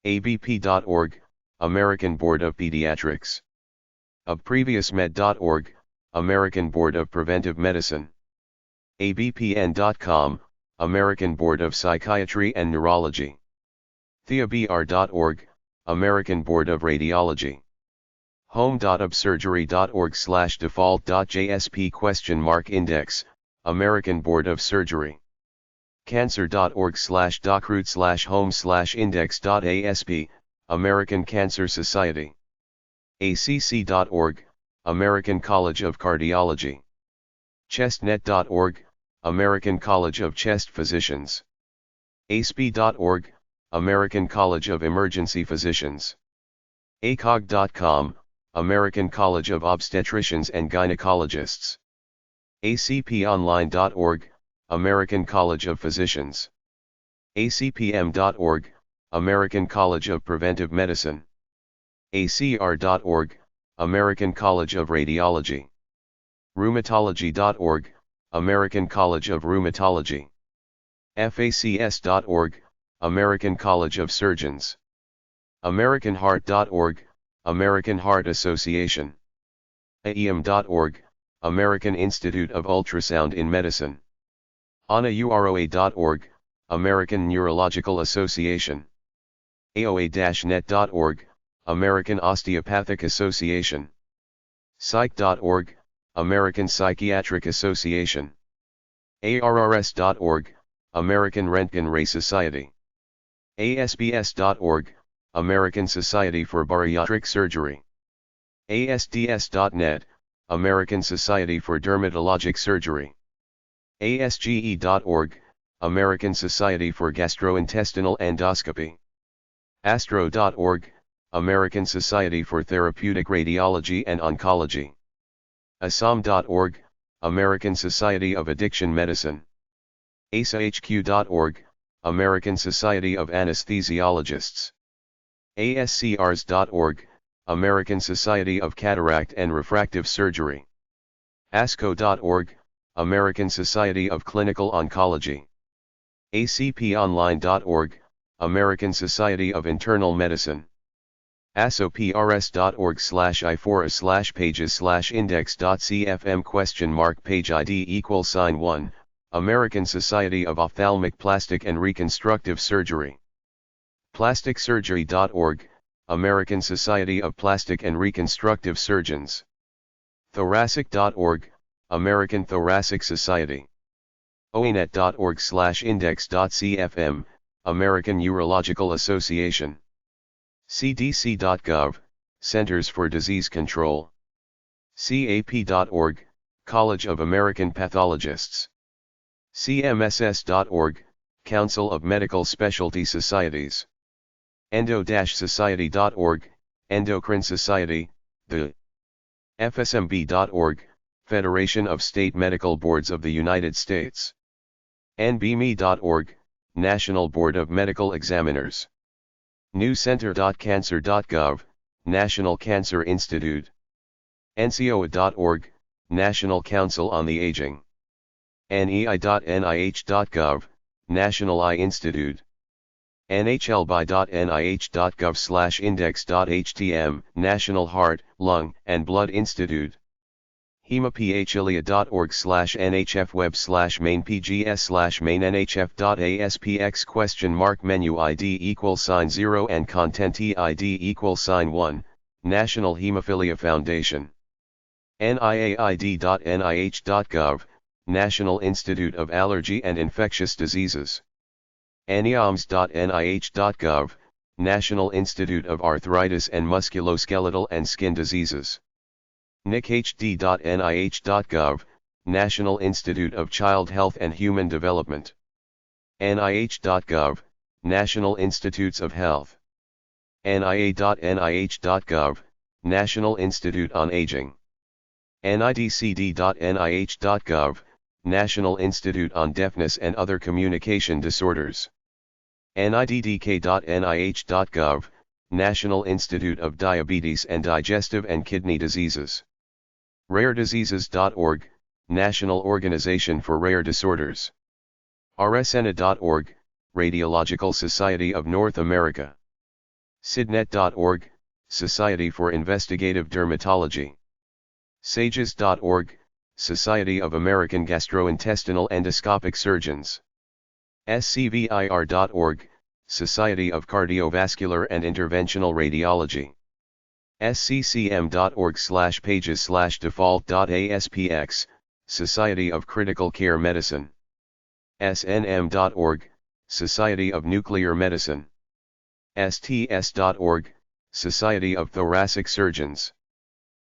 ABP.org, American Board of Pediatrics. ABPreviousMed.org, American Board of Preventive Medicine. ABPN.com, American Board of Psychiatry and Neurology. TheaBR.org, American Board of Radiology. Home.obsurgery.org/default.jsp?index, American Board of Surgery. Cancer.org/docroot/home/index.asp, American Cancer Society. ACC.org, American College of Cardiology. ChestNet.org, American College of Chest Physicians. ASP.org, American College of Emergency Physicians. ACOG.com, American College of Obstetricians and Gynecologists. ACPOnline.org, American College of Physicians. ACPM.org, American College of Preventive Medicine. ACR.org, American College of Radiology. Rheumatology.org, American College of Rheumatology. FACS.org, American College of Surgeons. AmericanHeart.org, American Heart Association. AEM.org, American Institute of Ultrasound in Medicine. ANAUROA.org, American Neurological Association. AOA-net.org, American Osteopathic Association. Psych.org, American Psychiatric Association. ARRS.org, American Röntgen Ray Society. ASBS.org, American Society for Bariatric Surgery. ASDS.net, American Society for Dermatologic Surgery. ASGE.org, American Society for Gastrointestinal Endoscopy. ASTRO.org, American Society for Therapeutic Radiology and Oncology. ASAM.org, American Society of Addiction Medicine. ASAHQ.org, American Society of Anesthesiologists. ASCRS.org, American Society of Cataract and Refractive Surgery. ASCO.org, American Society of Clinical Oncology. ACPOnline.org, American Society of Internal Medicine. ASOPRS.org/i4/pages/index.cfm?page ID =1, American Society of Ophthalmic Plastic and Reconstructive Surgery. PlasticSurgery.org, American Society of Plastic and Reconstructive Surgeons. Thoracic.org, American Thoracic Society. OANet.org/index.cfm, American Urological Association. CDC.gov, Centers for Disease Control. CAP.org, College of American Pathologists. CMSS.org, Council of Medical Specialty Societies. Endo-society.org, Endocrine Society, the FSMB.org, Federation of State Medical Boards of the United States. NBME.org, National Board of Medical Examiners. newscenter.cancer.gov, National Cancer Institute. NCOA.org, National Council on the Aging. NEI.nih.gov, National Eye Institute. nhlby.nih.gov/index.htm, National Heart, Lung, and Blood Institute. hemophilia.org/nhf/web/main/pgs/main/nhf.aspx $? ID = 0 and content ID = 1, National Hemophilia Foundation. niaid.nih.gov, National Institute of Allergy and Infectious Diseases. NIOMS.nih.gov, National Institute of Arthritis and Musculoskeletal and Skin Diseases. NICHD.nih.gov, National Institute of Child Health and Human Development. NIH.gov, National Institutes of Health. NIA.nih.gov, National Institute on Aging. NIDCD.nih.gov, National Institute on Deafness and Other Communication Disorders. NIDDK.nih.gov, National Institute of Diabetes and Digestive and Kidney Diseases. RareDiseases.org, National Organization for Rare Disorders. RSNA.org, Radiological Society of North America. SIDNet.org, Society for Investigative Dermatology. SAGES.org, Society of American Gastrointestinal Endoscopic Surgeons. SCVIR.org, Society of Cardiovascular and Interventional Radiology. sccm.org/pages/default.aspx, Society of Critical Care Medicine. snm.org, Society of Nuclear Medicine. sts.org, Society of Thoracic Surgeons.